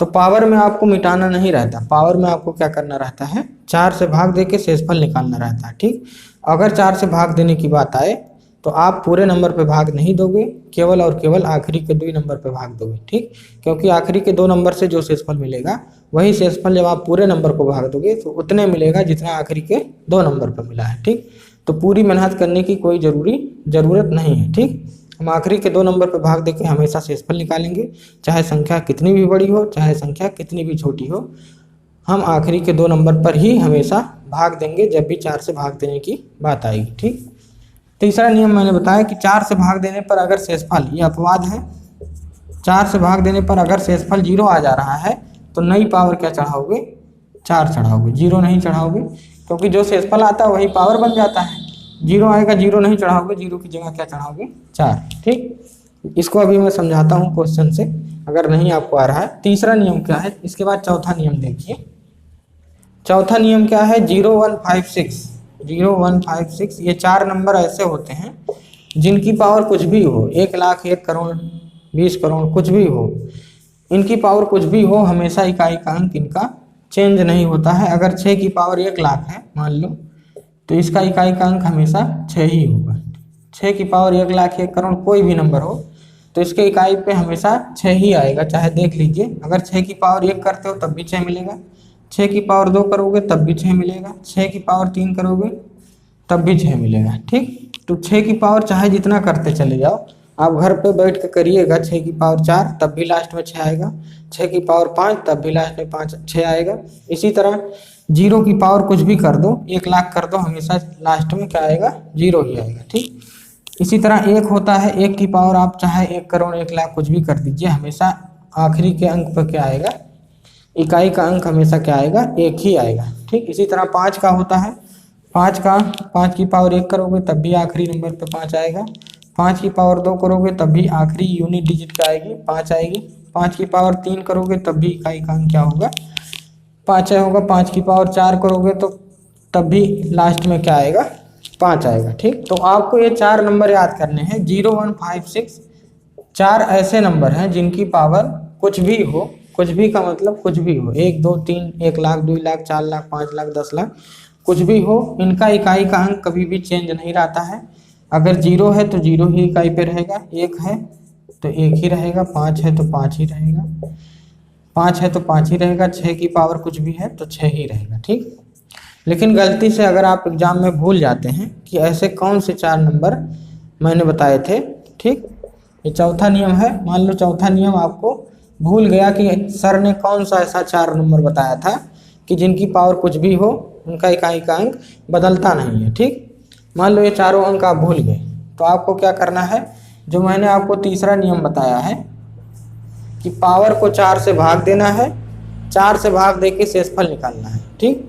तो पावर में आपको मिटाना नहीं रहता, पावर में आपको क्या करना रहता है, 4 से भाग दे के शेषफल निकालना रहता है। ठीक, अगर 4 से भाग देने की बात आए तो आप पूरे नंबर पे भाग नहीं दोगे, केवल और केवल आखिरी के 2 नंबर पे भाग दोगे। ठीक, क्योंकि आखिरी के 2 नंबर से जो शेषफल मिलेगा वही शेषफल जब आप पूरे नंबर को भाग दोगे तो उतने मिलेगा जितना आखिरी के 2 नंबर पर मिला है। ठीक, तो पूरी मेहनत करने की कोई ज़रूरत नहीं है। ठीक, हम आखिरी के 2 नंबर पर भाग देके हमेशा शेषफल निकालेंगे, चाहे संख्या कितनी भी बड़ी हो चाहे संख्या कितनी भी छोटी हो, हम आखिरी के 2 नंबर पर ही हमेशा भाग देंगे जब भी 4 से भाग देने की बात आएगी। ठीक, तीसरा नियम मैंने बताया कि 4 से भाग देने पर अगर शेषफल, ये अपवाद है, 4 से भाग देने पर अगर शेषफल 0 आ जा रहा है तो नई पावर क्या चढ़ाओगे, 4 चढ़ाओगे, 0 नहीं चढ़ाओगे, क्योंकि जो शेषफल आता है वही पावर बन जाता है। 0 आएगा, 0 नहीं चढ़ाओगे, 0 की जगह क्या चढ़ाओगे, 4। ठीक, इसको अभी मैं समझाता हूँ क्वेश्चन से, अगर नहीं आपको आ रहा है। तीसरा नियम क्या है, इसके बाद चौथा नियम देखिए। चौथा नियम क्या है, 0156, 0156, ये 4 नंबर ऐसे होते हैं जिनकी पावर कुछ भी हो, 1 लाख, 1 करोड़, 20 करोड़, कुछ भी हो, इनकी पावर कुछ भी हो, हमेशा इकाई का अंक इनका चेंज नहीं होता है। अगर 6 की पावर 1 लाख है मान लो, तो इसका इकाई का अंक हमेशा 6 ही होगा। 6 की पावर 1 लाख, 1 करोड़, कोई भी नंबर हो तो इसके इकाई पे हमेशा 6 ही आएगा। चाहे देख लीजिए, अगर 6 की पावर 1 करते हो तब भी 6 मिलेगा, 6 की पावर 2 करोगे तब भी 6 मिलेगा, 6 की पावर 3 करोगे तब भी 6 मिलेगा। ठीक, तो 6 की पावर चाहे जितना करते चले जाओ, आप घर पे बैठ के करिएगा, 6 की पावर 4 तब भी लास्ट में 6 आएगा, 6 की पावर 5 तब भी लास्ट में 6 आएगा। इसी तरह 0 की पावर कुछ भी कर दो, 1 लाख कर दो, हमेशा लास्ट में क्या आएगा, 0 ही आएगा। ठीक, इसी तरह 1 होता है, 1 की पावर आप चाहे 1 करोड़ 1 लाख कुछ भी कर दीजिए, हमेशा आखिरी के अंक पर क्या आएगा, इकाई का अंक हमेशा क्या आएगा, 1 ही आएगा। ठीक, इसी तरह 5 का होता है, 5 की पावर 1 करोगे तब भी आखिरी नंबर पे 5 आएगा, 5 की पावर 2 करोगे तब भी आखिरी यूनिट डिजिट क्या आएगी, 5 आएगी, 5 की पावर 3 करोगे तब भी इकाई का अंक क्या होगा, 5 होगा, 5 की पावर 4 करोगे तो तब भी लास्ट में क्या आएगा, 5 आएगा। ठीक, तो आपको ये 4 नंबर याद करने हैं, 0156, 4 ऐसे नंबर हैं जिनकी पावर कुछ भी हो, कुछ भी का मतलब कुछ भी हो, 1 2 3, 1 लाख, 2 लाख, 4 लाख, 5 लाख, 10 लाख, कुछ भी हो, इनका इकाई का अंक कभी भी चेंज नहीं रहता है। अगर 0 है तो 0 ही इकाई पे रहेगा, 1 है तो 1 ही रहेगा, 5 है तो 5 ही रहेगा, 5 है तो 5 ही रहेगा, 6 की पावर कुछ भी है तो 6 ही रहेगा। ठीक, लेकिन गलती से अगर आप एग्जाम में भूल जाते हैं कि ऐसे कौन से 4 नंबर मैंने बताए थे, ठीक, ये चौथा नियम है, मान लो चौथा नियम आपको भूल गया कि सर ने कौन सा ऐसा 4 नंबर बताया था कि जिनकी पावर कुछ भी हो उनका इकाई का अंक बदलता नहीं है। ठीक, मान लो ये चारों अंक आप भूल गए, तो आपको क्या करना है, जो मैंने आपको तीसरा नियम बताया है कि पावर को 4 से भाग देना है, 4 से भाग दे के शेषफल निकालना है। ठीक,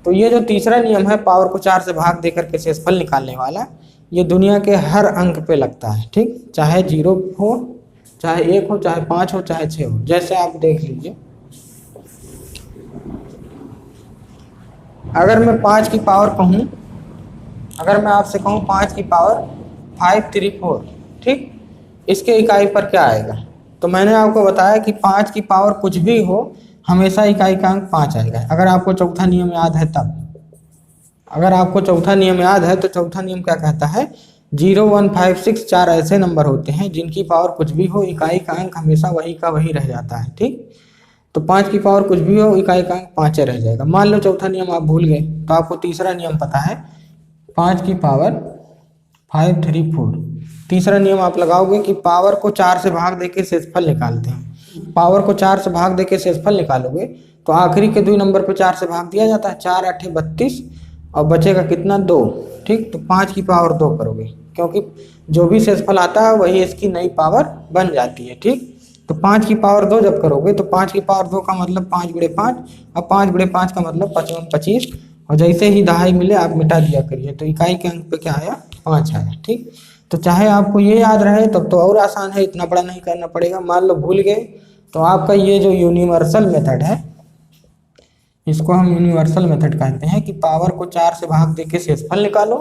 तो ये जो तीसरा नियम है, पावर को 4 से भाग दे करके शेषफल निकालने वाला, ये दुनिया के हर अंक पे लगता है। ठीक, चाहे 0 हो, चाहे 1 हो, चाहे 5 हो, चाहे 6 हो, जैसे आप देख लीजिए। अगर मैं 5 की पावर कहूँ, अगर मैं आपसे कहूँ 5 की पावर 534, ठीक, इसके इकाई पर क्या आएगा, तो मैंने आपको बताया कि 5 की पावर कुछ भी हो हमेशा इकाई का अंक 5 आएगा। अगर आपको चौथा नियम याद है तब, अगर आपको चौथा नियम याद है तो चौथा नियम क्या कहता है, 0156, 4 ऐसे नंबर होते हैं जिनकी पावर कुछ भी हो, इकाई का अंक हमेशा वही का वही रह जाता है। ठीक, तो 5 की पावर कुछ भी हो, इकाई का अंक 5 रह जाएगा। मान लो चौथा नियम आप भूल गए, तो आपको तीसरा नियम पता है, 5 की पावर 534, तीसरा नियम आप लगाओगे कि पावर को 4 से भाग देके शेषफल निकालते हैं। पावर को 4 से भाग देके शेषफल निकालोगे तो आखिरी के 2 नंबर पे 4 से भाग दिया जाता है, 4 8 32 और बचेगा कितना 2। ठीक, तो 5 की पावर 2 करोगे क्योंकि जो भी शेषफल आता है वही इसकी नई पावर बन जाती है। ठीक, तो 5 की पावर 2 जब करोगे तो 5 की पावर 2 का मतलब 5 गुणे 5 और 5 गुणे 5 का मतलब 55 25 और जैसे ही दहाई मिले आप मिटा दिया करिए तो इकाई के अंक पे क्या आया 5 आया। ठीक, तो चाहे आपको ये याद रहे तब तो और आसान है, इतना बड़ा नहीं करना पड़ेगा। मान लो भूल गए तो आपका ये जो यूनिवर्सल मेथड है इसको हम यूनिवर्सल मेथड कहते हैं कि पावर को 4 से भाग देके शेषफल निकालो,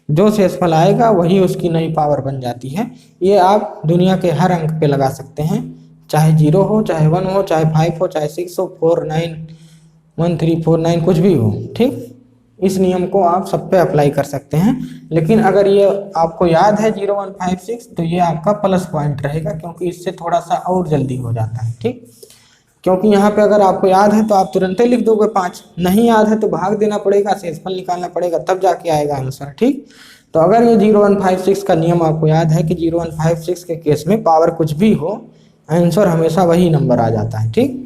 जो शेषफल आएगा वही उसकी नई पावर बन जाती है। ये आप दुनिया के हर अंक पे लगा सकते हैं, चाहे 0 हो, चाहे 1 हो, चाहे 5 हो, चाहे 6 हो, 4 9 1 3 4 9 कुछ भी हो। ठीक, इस नियम को आप सब पे अप्लाई कर सकते हैं। लेकिन अगर ये आपको याद है 0 1 5 6 तो ये आपका प्लस पॉइंट रहेगा क्योंकि इससे थोड़ा सा और जल्दी हो जाता है। ठीक, क्योंकि यहाँ पे अगर आपको याद है तो आप तुरंत ही लिख दोगे 5, नहीं याद है तो भाग देना पड़ेगा, शेषफल निकालना पड़ेगा, तब जाके आएगा आंसर। ठीक, तो अगर ये 0 1 5 6 का नियम आपको याद है कि 0 1 5 6 के केस में पावर कुछ भी हो आंसर हमेशा वही नंबर आ जाता है। ठीक,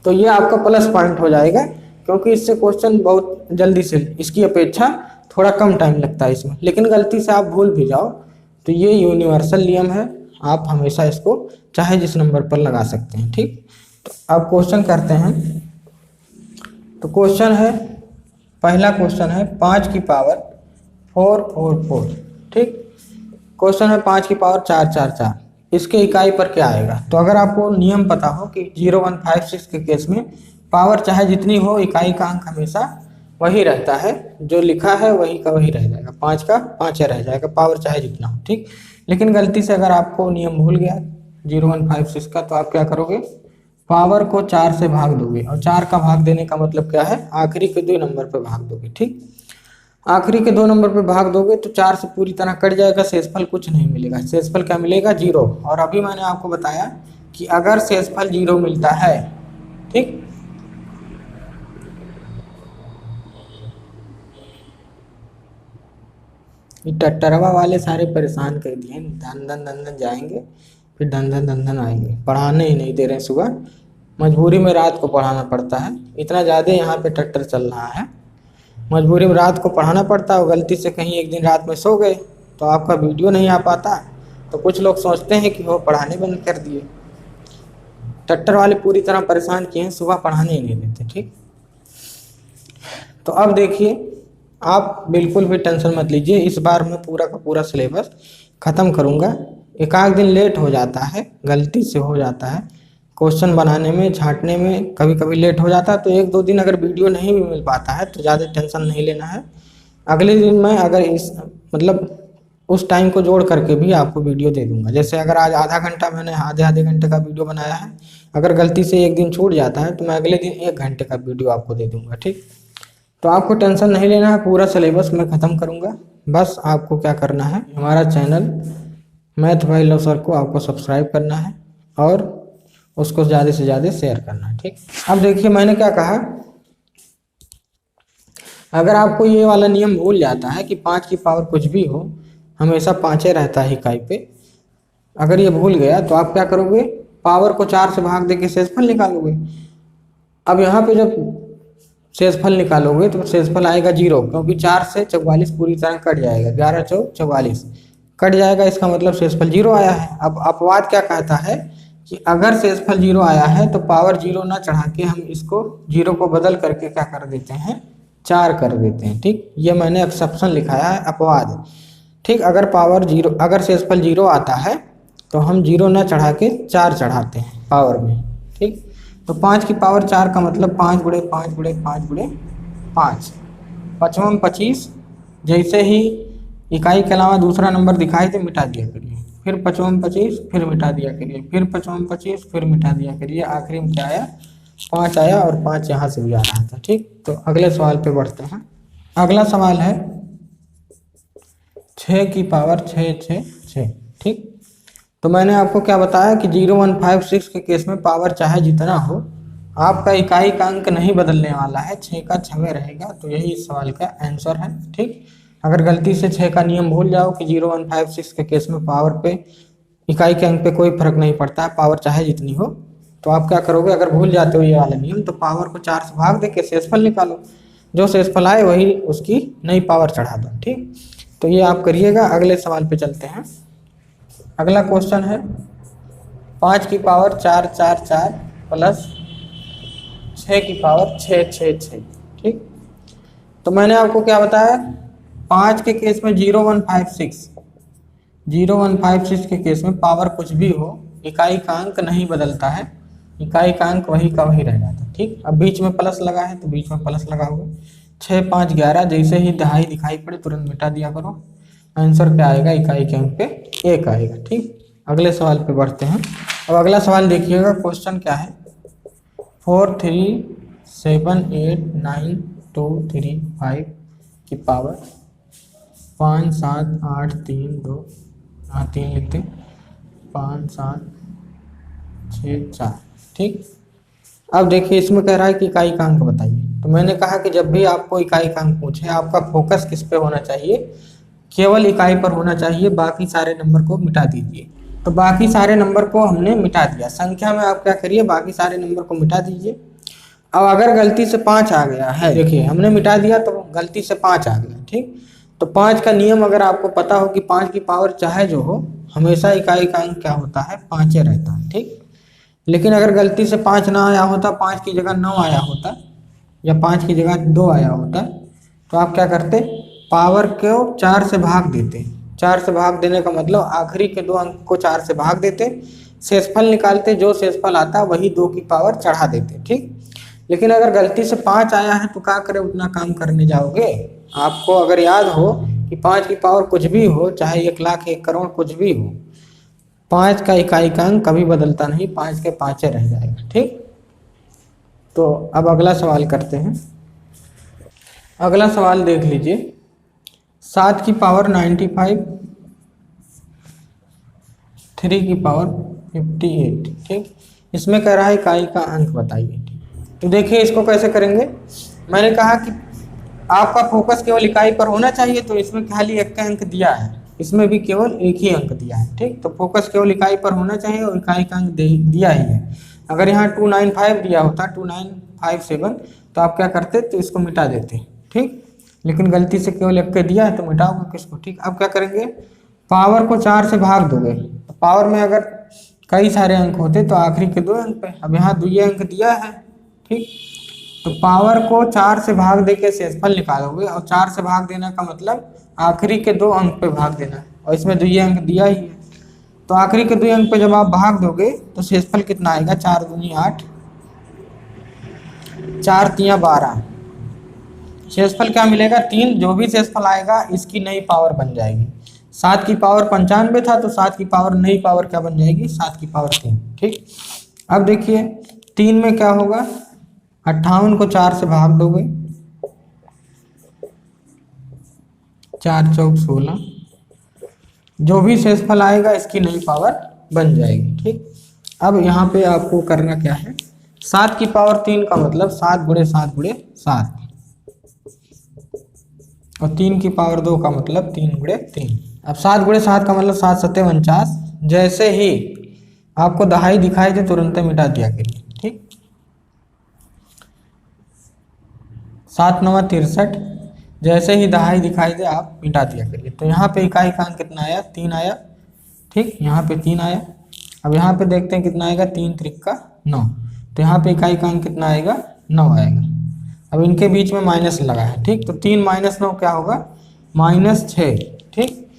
तो ये आपका प्लस पॉइंट हो जाएगा क्योंकि इससे क्वेश्चन बहुत जल्दी से, इसकी अपेक्षा थोड़ा कम टाइम लगता है इसमें। लेकिन गलती से आप भूल भी जाओ तो ये यूनिवर्सल नियम है, आप हमेशा इसको चाहे जिस नंबर पर लगा सकते हैं। ठीक, तो अब क्वेश्चन करते हैं। तो क्वेश्चन है, पहला क्वेश्चन है 5 की पावर 4 4 4। ठीक, क्वेश्चन है 5 की पावर 4 4 4, इसके इकाई पर क्या आएगा। तो अगर आपको नियम पता हो कि 0 1 5 6 के केस में पावर चाहे जितनी हो इकाई का अंक हमेशा वही रहता है, जो लिखा है वही का वही रह जाएगा, 5 का 5 रह जाएगा, पावर चाहे जितना हो। ठीक, लेकिन गलती से अगर आपको नियम भूल गया 0 1 5 6 का तो आप क्या करोगे, पावर को 4 से भाग दोगे और 4 का भाग देने का मतलब क्या है, आखिरी के 2 नंबर पर भाग दोगे। ठीक, आखिरी के 2 नंबर पे भाग दोगे तो 4 से पूरी तरह कट जाएगा, शेषफल कुछ नहीं मिलेगा, शेषफल क्या मिलेगा 0। और अभी मैंने आपको बताया कि अगर शेषफल 0 मिलता है, ठीक, ये टट्टरवा वाले सारे परेशान कर दिए, धन धन धन धन जाएंगे फिर धन धन धन धन आएंगे, पढ़ाने ही नहीं दे रहे, सुबह मजबूरी में रात को पढ़ाना पड़ता है, इतना ज़्यादा यहाँ पे टट्टर चल रहा है, मजबूरी में रात को पढ़ाना पड़ता है। गलती से कहीं एक दिन रात में सो गए तो आपका वीडियो नहीं आ पाता, तो कुछ लोग सोचते हैं कि वो पढ़ाने बंद कर दिए। टट्टर वाले पूरी तरह परेशान किए हैं, सुबह पढ़ाने ही नहीं देते। ठीक, तो अब देखिए, आप बिल्कुल भी टेंशन मत लीजिए, इस बार मैं पूरा का पूरा सिलेबस ख़त्म करूँगा। एक आध दिन लेट हो जाता है, गलती से हो जाता है, क्वेश्चन बनाने में छांटने में कभी कभी लेट हो जाता है, तो 1-2 दिन अगर वीडियो नहीं भी मिल पाता है तो ज़्यादा टेंशन नहीं लेना है। अगले दिन मैं अगर इस मतलब उस टाइम को जोड़ करके भी आपको वीडियो दे दूंगा। जैसे अगर आज आधा घंटा मैंने आधे घंटे का वीडियो बनाया है, अगर गलती से एक दिन छूट जाता है तो मैं अगले दिन 1 घंटे का वीडियो आपको दे दूंगा। ठीक, तो आपको टेंशन नहीं लेना है, पूरा सिलेबस मैं ख़त्म करूँगा। बस आपको क्या करना है, हमारा channel math bye love sir को आपको सब्सक्राइब करना है और उसको ज़्यादा से ज़्यादा शेयर करना है। ठीक, अब देखिए मैंने क्या कहा, अगर आपको ये वाला नियम भूल जाता है कि 5 की पावर कुछ भी हो हमेशा 5 रहता है इकाई पे, अगर ये भूल गया तो आप क्या करोगे, पावर को 4 से भाग देके शेषफल निकालोगे। अब यहाँ पे जब शेषफल निकालोगे तो शेषफल आएगा 0, क्योंकि 4 से 44 पूरी तरह कट जाएगा, 11 4 44 कट जाएगा, इसका मतलब शेषफल 0 आया है। अब अपवाद क्या कहता है कि अगर शेषफल 0 आया है तो पावर 0 ना चढ़ा के हम इसको 0 को बदल करके क्या कर देते हैं, 4 कर देते हैं। ठीक, ये मैंने एक्सेप्शन लिखाया है, अपवाद। ठीक, अगर पावर 0, अगर शेषफल 0 आता है तो हम 0 ना चढ़ा के 4 चढ़ाते हैं पावर में। ठीक, तो 5 की पावर 4 का मतलब 5 गुणे 5 गुणे 5 गुणे 5, 55 25, जैसे ही इकाई के अलावा दूसरा नंबर दिखाई तो मिटा दिया करिए, फिर 55 25 फिर मिटा दिया करिए, फिर 55 25 फिर मिटा दिया करिए, आखिरी में क्या आया 5 आया और 5 यहाँ से भी आ रहा था। ठीक, तो अगले सवाल पे बढ़ते हैं। अगला सवाल है 6 की पावर 6 6 6। ठीक, तो मैंने आपको क्या बताया कि 0 1 5 6 के केस में पावर चाहे जितना हो आपका इकाई का अंक नहीं बदलने वाला है, 6 का 6 रहेगा, तो यही इस सवाल का आंसर है। ठीक, अगर गलती से 6 का नियम भूल जाओ कि 0 1 5 6 के केस में पावर पे इकाई के अंक पे कोई फर्क नहीं पड़ता है, पावर चाहे जितनी हो तो आप क्या करोगे, अगर भूल जाते हो ये वाला नियम, तो पावर को 4 से भाग दे के शेषफल निकालो, जो शेषफल आए वही उसकी नई पावर चढ़ा दो। ठीक, तो ये आप करिएगा। अगले सवाल पे चलते हैं। अगला क्वेश्चन है 5 की पावर 4 4 4 प्लस 6 की पावर 6 6 6। ठीक, तो मैंने आपको क्या बताया, 5 के केस में 0156 के केस में पावर कुछ भी हो, इकाई का अंक नहीं बदलता है, इकाई का अंक वही का वही रह जाता है। ठीक, अब बीच में प्लस लगा है तो बीच में प्लस लगाओगे। 6 5 11, जैसे ही दहाई दिखाई पड़े तुरंत मिटा दिया करो। आंसर क्या आएगा, इकाई के अंक पे 1 आएगा। ठीक, अगले सवाल पे बढ़ते हैं। अब अगला सवाल देखिएगा, क्वेश्चन क्या है, 4 3 7 8 9 2 3 5 की पावर 5 7 8 3 2, यहाँ 3 लिखते, 5 7 6 4। ठीक, अब देखिए इसमें कह रहा है कि इकाई का अंक बताइए। तो मैंने कहा कि जब भी आपको इकाई का अंक पूछे, आपका फोकस किस पे होना चाहिए, केवल इकाई पर होना चाहिए, बाकी सारे नंबर को मिटा दीजिए। तो बाकी सारे नंबर को हमने मिटा दिया, संख्या में आप क्या करिए, बाकी सारे नंबर को मिटा दीजिए। अब अगर गलती से 5 आ गया है, देखिए हमने मिटा दिया तो गलती से 5 आ गया। ठीक, तो 5 का नियम अगर आपको पता हो कि 5 की पावर चाहे जो हो, हमेशा इकाई का अंक क्या होता है, 5 रहता है। ठीक, लेकिन अगर गलती से 5 ना आया होता, 5 की जगह 9 आया होता, या 5 की जगह 2 आया होता, तो आप क्या करते, पावर को 4 से भाग देते। 4 से भाग देने का मतलब आखिरी के 2 अंक को 4 से भाग देते, शेषफल निकालते, जो शेषफल आता वही 2 की पावर चढ़ा देते। ठीक, लेकिन अगर गलती से 5 आया है तो क्या करें, उतना काम करने जाओगे। आपको अगर याद हो कि 5 की पावर कुछ भी हो, चाहे 1 लाख 1 करोड़ कुछ भी हो, 5 का इकाई का अंक कभी बदलता नहीं, 5 के 5 रह जाएगा। ठीक, तो अब अगला सवाल करते हैं। अगला सवाल देख लीजिए, 7 की पावर 95, 3 की पावर 58। ठीक, इसमें कह रहा है इकाई का अंक बताइए। तो देखिए इसको कैसे करेंगे, मैंने कहा कि आपका फोकस केवल इकाई पर होना चाहिए, तो इसमें खाली 1 का अंक दिया है, इसमें भी केवल 1 ही अंक दिया है। ठीक, तो फोकस केवल इकाई पर होना चाहिए और इकाई का अंक दिया ही है। अगर यहाँ 295 दिया होता, 2957, तो आप क्या करते, तो इसको मिटा देते। ठीक, लेकिन गलती से केवल 1 के दिया है तो मिटाओगे किसको। ठीक, अब क्या करेंगे, पावर को 4 से भाग दोगे, तो पावर में अगर कई सारे अंक होते तो आखिरी के 2 अंक पे, अब यहाँ 2 अंक दिया है। ठीक, तो पावर को 4 से भाग दे के शेषफल निकालोगे, और 4 से भाग देने का मतलब आखिरी के 2 अंक पे भाग देना है, और इसमें 2 अंक दिया ही है, तो आखिरी के 2 अंक पे जब आप भाग दोगे तो शेषफल कितना आएगा, 4 दूनी 8, 4 तियां 12, शेषफल क्या मिलेगा 3, जो भी शेषफल आएगा इसकी नई पावर बन जाएगी। 7 की पावर 95 था, तो 7 की पावर नई पावर क्या बन जाएगी, 7 की पावर 3। ठीक, अब देखिए 3 में क्या होगा, 58 को 4 से भाग दोगे, 4 चौक 16, जो भी शेषफल आएगा इसकी नई पावर बन जाएगी। ठीक, अब यहाँ पे आपको करना क्या है, 7 की पावर 3 का मतलब 7 गुणे 7 गुणे 7, और 3 की पावर 2 का मतलब 3 गुणे 3। अब 7 गुणे 7 का मतलब 7 सत्ते 49, जैसे ही आपको दहाई दिखाई दे तुरंत मिटा दिया करिए। ठीक, 7 9 63, जैसे ही दहाई दिखाई दे आप मिटा दिया करिए। तो यहाँ पे इकाई का अंक कितना आया, 3 आया। ठीक, यहाँ पे 3 आया। अब यहाँ पे देखते हैं कितना आएगा, 3 त्रिक 9, तो यहाँ पे इकाई का अंक कितना आएगा, 9 आएगा। अब इनके बीच में माइनस लगा है। ठीक, तो 3 - 9 क्या होगा, -6। ठीक,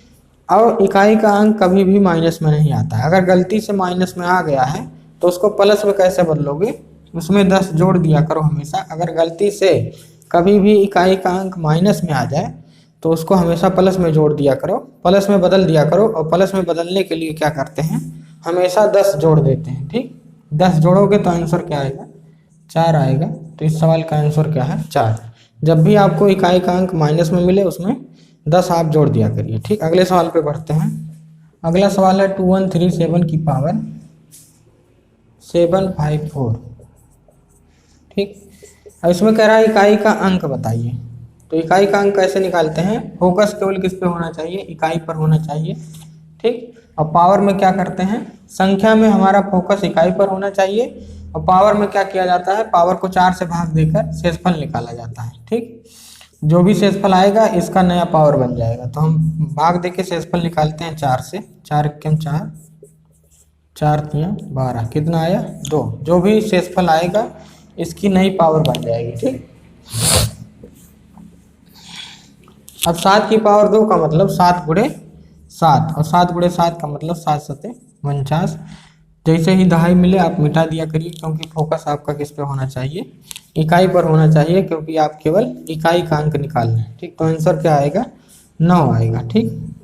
अब इकाई का अंक कभी भी माइनस में नहीं आता है, अगर गलती से माइनस में आ गया है तो उसको प्लस में कैसे बदलोगे, उसमें 10 जोड़ दिया करो हमेशा। अगर गलती से कभी भी इकाई का अंक माइनस में आ जाए तो उसको हमेशा प्लस में जोड़ दिया करो, प्लस में बदल दिया करो। और प्लस में बदलने के लिए क्या करते हैं, हमेशा 10 जोड़ देते हैं। ठीक, 10 जोड़ोगे तो आंसर क्या आएगा, 4 आएगा। तो इस सवाल का आंसर क्या है, 4। जब भी आपको इकाई का अंक माइनस में मिले उसमें 10 आप जोड़ दिया करिए। ठीक, अगले सवाल पे बढ़ते हैं। अगला सवाल है 2137 की पावर 754। ठीक, अब इसमें कह रहा है इकाई का अंक बताइए। तो इकाई का अंक कैसे निकालते हैं, फोकस केवल किस पे होना चाहिए, इकाई पर होना चाहिए। ठीक, और पावर में क्या करते हैं, संख्या में हमारा फोकस इकाई पर होना चाहिए, और पावर में क्या किया जाता है, पावर को 4 से भाग देकर शेषफल निकाला जाता है। ठीक, जो भी शेषफल आएगा इसका नया पावर बन जाएगा। तो हम भाग देके शेषफल निकालते हैं 4 से, 4 एकम 4, 4 तियां 12, कितना आया 2। जो भी शेषफल आएगा इसकी नई पावर बन जाएगी। ठीक, अब 7 की पावर 2 का मतलब 7 गुणे 7, और 7 गुणे 7 का मतलब 7 सते 49। जैसे ही दहाई मिले आप मिटा दिया करिए, क्योंकि फोकस आपका किस पे होना चाहिए, इकाई पर होना चाहिए, क्योंकि आप केवल इकाई का अंक निकालना है। ठीक, तो आंसर क्या आएगा, 9 आएगा। ठीक,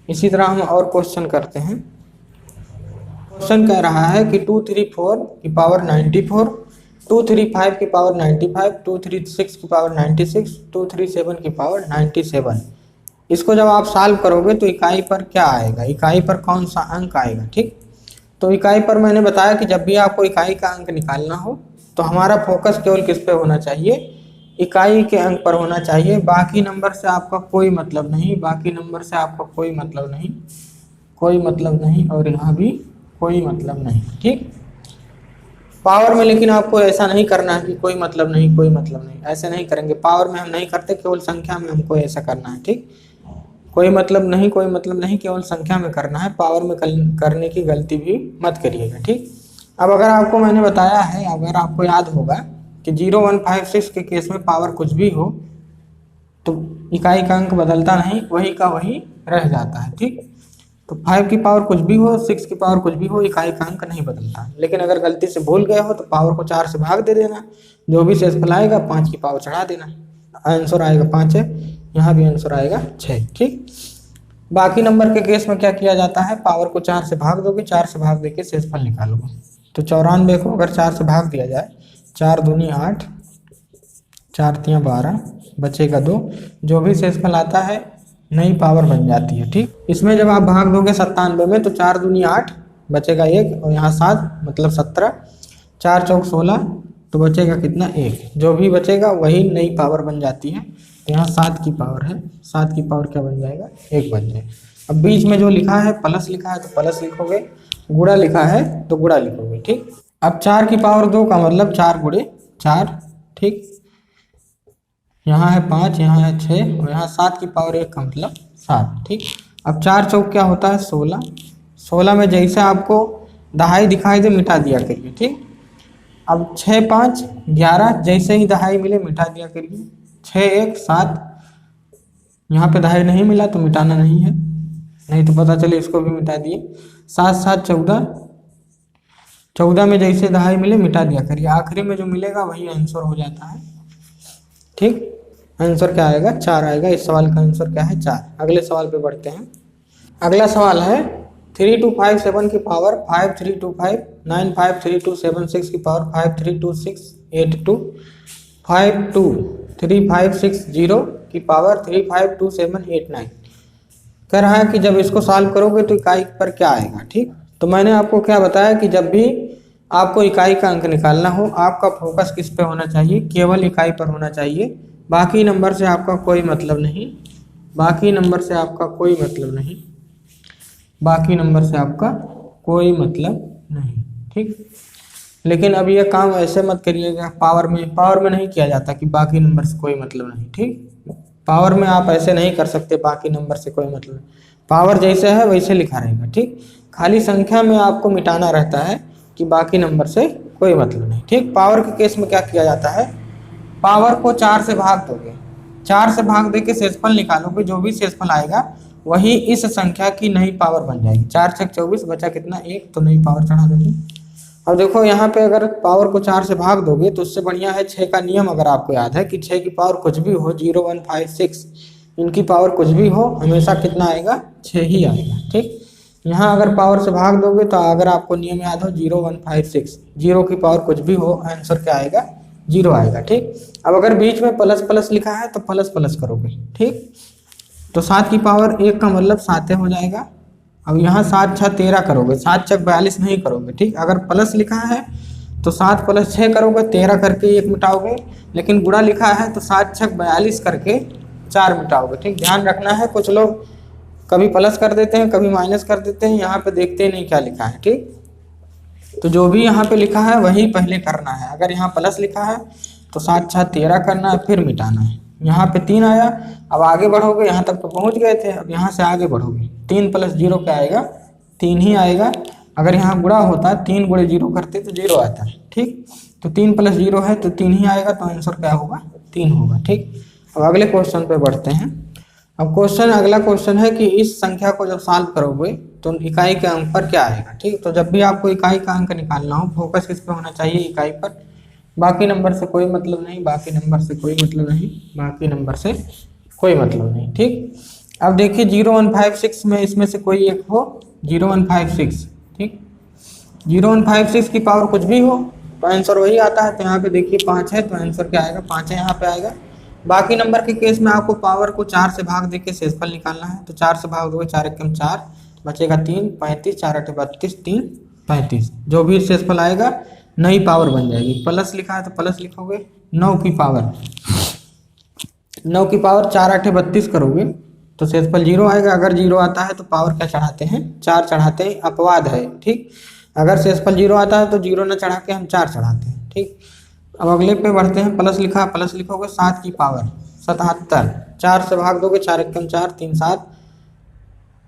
इसी तरह हम और क्वेश्चन करते हैं। क्वेश्चन कह रहा है कि 234 की पावर 94, 235 की पावर 95, 236 की पावर 96, 237 की पावर 97। इसको जब आप सॉल्व करोगे तो इकाई पर क्या आएगा, इकाई पर कौन सा अंक आएगा। ठीक, तो इकाई पर मैंने बताया कि जब भी आपको इकाई का अंक निकालना हो तो हमारा फोकस केवल किस पे होना चाहिए, इकाई के अंक पर होना चाहिए। बाकी नंबर से आपका कोई मतलब नहीं, बाकी नंबर से आपका कोई मतलब नहीं, कोई मतलब नहीं, और यहाँ भी कोई मतलब नहीं। ठीक, पावर में लेकिन आपको ऐसा नहीं करना है कि कोई मतलब नहीं, कोई मतलब नहीं, ऐसे नहीं करेंगे। पावर में हम नहीं करते, केवल संख्या में हमको ऐसा करना है। ठीक, कोई मतलब नहीं, कोई मतलब नहीं, केवल संख्या में करना है, पावर में करने की गलती भी मत करिएगा। ठीक, अब अगर आपको मैंने बताया है, अगर आपको याद होगा कि 0156 के केस में पावर कुछ भी हो तो इकाई का अंक बदलता नहीं, वही का वही रह जाता है। ठीक, तो 5 की पावर कुछ भी हो, 6 की पावर कुछ भी हो, इकाई का अंक नहीं बदलता। लेकिन अगर गलती से भूल गए हो तो पावर को 4 से भाग दे देना, जो भी शेषफल आएगा 5 की पावर चढ़ा देना, आंसर आएगा 5 है, यहाँ भी आंसर आएगा 6। ठीक, बाकी नंबर के केस में क्या किया जाता है, पावर को 4 से भाग दोगे, 4 से भाग देके शेषफल निकालोगे। तो 94 को अगर 4 से भाग दिया जाए, 4 दूनी 8, 4 तियां 12, बचेगा 2। जो भी शेषफल आता है नई पावर बन जाती है। ठीक, इसमें जब आप भाग दोगे 97 में तो 4 दूनी 8, बचेगा 1, और यहाँ 7 मतलब 17, 4 चौक 16, तो बचेगा कितना 1। जो भी बचेगा वही नई पावर बन जाती है। तो यहाँ 7 की पावर है, 7 की पावर क्या बन जाएगा, 1 बन जाएगा। अब बीच में जो लिखा है प्लस लिखा है तो प्लस लिखोगे, गुणा लिखा है तो गुणा लिखोगे। ठीक, अब 4 की पावर 2 का मतलब 4 गुणे 4। ठीक, यहाँ है 5, यहाँ है 6, और यहाँ 7 की पावर 1 का मतलब 7। ठीक, अब 4 चौक क्या होता है 16, 16 में जैसे आपको दहाई दिखाई दे मिटा दिया करिए। ठीक, अब 6 5 11, जैसे ही दहाई मिले मिटा दिया करिए। 6 1 7, यहाँ पे दहाई नहीं मिला तो मिटाना नहीं है, नहीं तो पता चले इसको भी मिटा दिए। 7 7 14, 14 में जैसे दहाई मिले मिटा दिया करिए, आखिरी में जो मिलेगा वही आंसर हो जाता है। ठीक, आंसर क्या आएगा, 4 आएगा। इस सवाल का आंसर क्या है, 4। अगले सवाल पे बढ़ते हैं। अगला सवाल है 3257 की पावर 5325, 95327 की पावर 532682, 523560 की पावर 352789। कह रहा है कि जब इसको सॉल्व करोगे तो इकाई पर क्या आएगा। ठीक, तो मैंने आपको क्या बताया कि जब भी आपको इकाई का अंक निकालना हो, आपका फोकस किस पे होना चाहिए, केवल इकाई पर होना चाहिए। बाकी नंबर से आपका कोई मतलब नहीं, बाकी नंबर से आपका कोई मतलब नहीं, बाकी नंबर से आपका कोई मतलब नहीं। ठीक, लेकिन अब ये काम ऐसे मत करिएगा, पावर में नहीं किया जाता कि बाकी नंबर से कोई मतलब नहीं। ठीक, पावर में आप ऐसे नहीं कर सकते, बाकी नंबर से कोई मतलब नहीं, पावर जैसे है वैसे लिखा रहेगा। ठीक, खाली संख्या में आपको मिटाना रहता है कि बाकी नंबर से कोई मतलब नहीं। ठीक, पावर के केस में क्या किया जाता है, पावर को 4 से भाग दोगे, 4 से भाग देके शेषफल निकालोगे, जो भी शेषफल आएगा वही इस संख्या की नई पावर बन जाएगी। 4 6 24, बचा कितना 1, तो नई पावर चढ़ा दोगे। अब देखो यहाँ पे अगर पावर को 4 से भाग दोगे तो उससे बढ़िया है 6 का नियम, अगर आपको याद है कि 6 की पावर कुछ भी हो, 0 1 5 6, इनकी पावर कुछ भी हो, हमेशा कितना आएगा, 6 ही आएगा। ठीक, यहाँ अगर पावर से भाग दोगे तो अगर आपको नियम याद हो 0 1 5 6, 0 की पावर कुछ भी हो, आंसर क्या आएगा, 0 आएगा। ठीक, अब अगर बीच में प्लस प्लस लिखा है तो प्लस प्लस करोगे। ठीक, तो 7 की पावर 1 का मतलब 7 हो जाएगा। अब यहाँ 7 6 13 करोगे, 7 6 42 नहीं करोगे। ठीक, अगर प्लस लिखा है तो 7 + 6 करोगे, 13 करके 1 मिटाओगे, लेकिन गुणा लिखा है तो 7 6 42 करके 4 मिटाओगे। ठीक, ध्यान रखना है, कुछ लोग कभी प्लस कर देते हैं, कभी माइनस कर देते हैं, यहाँ पे देखते ही नहीं क्या लिखा है। ठीक, तो जो भी यहाँ पे लिखा है वही पहले करना है। अगर यहाँ प्लस लिखा है तो 7 7 13 करना है, फिर मिटाना है। यहाँ पे 3 आया, अब आगे बढ़ोगे, यहाँ तक तो पहुँच गए थे, अब यहाँ से आगे बढ़ोगे 3 + 0 क्या आएगा, 3 ही आएगा। अगर यहाँ गुणा होता है 3 × 0 करते तो 0 आता है। ठीक, तो 3 + 0 है तो 3 ही आएगा, तो आंसर क्या होगा, 3 होगा। ठीक, अब अगले क्वेश्चन पे बढ़ते हैं। अब अगला क्वेश्चन है कि इस संख्या को जब सॉल्व करोगे तो इकाई के अंक पर क्या आएगा। ठीक, तो जब भी आपको इकाई का अंक निकालना हो, फोकस किस पे होना चाहिए, इकाई पर। बाकी नंबर से कोई मतलब नहीं, बाकी नंबर से कोई मतलब नहीं, बाकी नंबर से कोई मतलब नहीं। ठीक, अब देखिए 0156 में इसमें से कोई एक हो, 0156। ठीक, 0156 की पावर कुछ भी हो तो आंसर वही आता है। तो यहाँ पे देखिए 5 है, तो आंसर क्या आएगा, 5 है, यहाँ पे आएगा। बाकी नंबर के केस में आपको पावर को 4 से भाग देके शेषफल निकालना है। तो 4 से भाग दोगे, 4 × 4 बचेगा 3, 35, 4 × 32, 3 35। जो भी शेषफल आएगा नई पावर बन जाएगी। प्लस लिखा है तो प्लस लिखोगे, 9 की पावर 4 8 32 करोगे तो शेषफल 0 आएगा। अगर 0 आता है तो पावर क्या चढ़ाते हैं, 4 चढ़ाते हैं, अपवाद है। ठीक, अगर शेषफल 0 आता है तो 0 न चढ़ा के हम 4 चढ़ाते हैं। ठीक, अब अगले पे बढ़ते हैं। प्लस लिखा, प्लस लिखोगे, 7 की पावर 77, 4 से भाग दोगे, 4 × 4 3 7,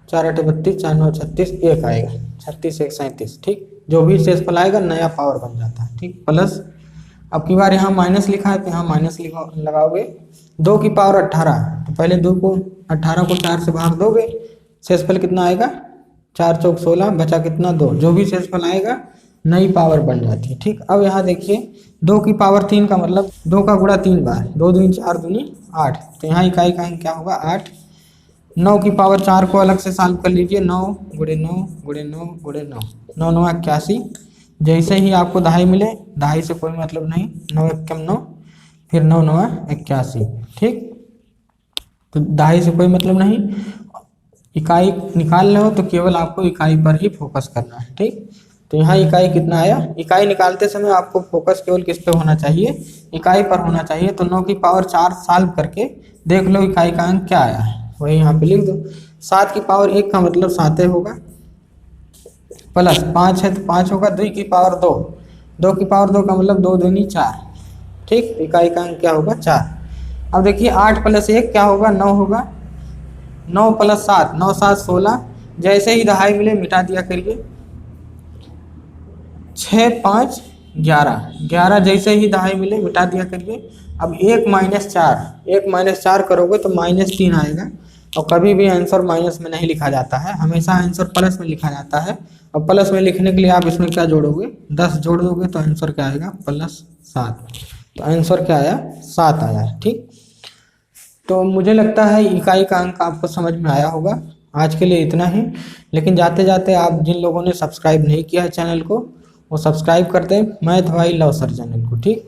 4 8 32, 4 9 36, 1 आएगा, 36 1 37। ठीक, जो भी शेषफल आएगा नया पावर बन जाता है। ठीक, प्लस अब की बार यहाँ माइनस लिखा है तो यहाँ माइनस लगाओगे। 2 की पावर 18, तो पहले 18 को 4 से भाग दोगे, शेषफल कितना आएगा, 4 चौक 16, बचा कितना, 2। जो भी शेषफल आएगा नई पावर बन जाती है। ठीक, अब यहाँ देखिए 2 की पावर 3 का मतलब 2 का गुणा 3 बार, 2 दूनी 4 दूनी 8, तो यहाँ इकाई का अंक क्या होगा, 8। 9 की पावर 4 को अलग से सॉल्व कर लीजिए, 9 × 9 × 9 × 9, 9 9 81। जैसे ही आपको दहाई मिले, दहाई से कोई मतलब नहीं, 9 1 9, फिर 9 9 81। ठीक, तो दहाई से कोई मतलब नहीं। इकाई निकाल रहे हो तो केवल आपको इकाई पर ही फोकस करना है। ठीक, तो यहाँ इकाई कितना आया, इकाई निकालते समय आपको फोकस केवल किस पे होना चाहिए, इकाई पर होना चाहिए। तो 9 की पावर 4 सॉल्व करके देख लो इकाई का अंक क्या आया है, वही यहाँ पे लिख दो। 7 की पावर 1 का मतलब 7 होगा, प्लस 5 है तो 5 होगा। 2 की पावर 2, 2 की पावर 2 का मतलब 2 दूनी 4। ठीक, इकाई का अंक क्या होगा, 4। अब देखिए 8 + 1 क्या होगा, 9 होगा। 9 + 7, 9 7 16। जैसे ही दहाई मिले मिटा दिया करिए। 6 5 11, 11 जैसे ही दहाई मिले मिटा दिया करिए। अब 1 - 4, 1 - 4 करोगे तो -3 आएगा। और कभी भी आंसर माइनस में नहीं लिखा जाता है, हमेशा आंसर प्लस में लिखा जाता है। और प्लस में लिखने के लिए आप इसमें क्या जोड़ोगे, 10 जोड़ दोगे तो आंसर क्या आएगा, +7। तो आंसर क्या आया, 7 आया है। ठीक, तो मुझे लगता है इकाई का अंक आपको समझ में आया होगा। आज के लिए इतना ही, लेकिन जाते जाते आप जिन लोगों ने सब्सक्राइब नहीं किया है चैनल को, वो सब्सक्राइब कर दें मैथ भाई लव सर चैनल को। ठीक,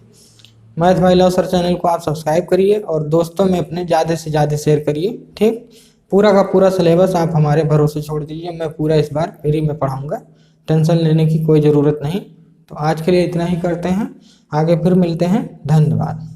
मैथ भाई लव सर चैनल को आप सब्सक्राइब करिए और दोस्तों में अपने ज़्यादा से ज़्यादा शेयर करिए। ठीक, पूरा का पूरा सिलेबस आप हमारे भरोसे छोड़ दीजिए, मैं पूरा इस बार फ्री में पढ़ाऊँगा, टेंशन लेने की कोई ज़रूरत नहीं। तो आज के लिए इतना ही करते हैं, आगे फिर मिलते हैं, धन्यवाद।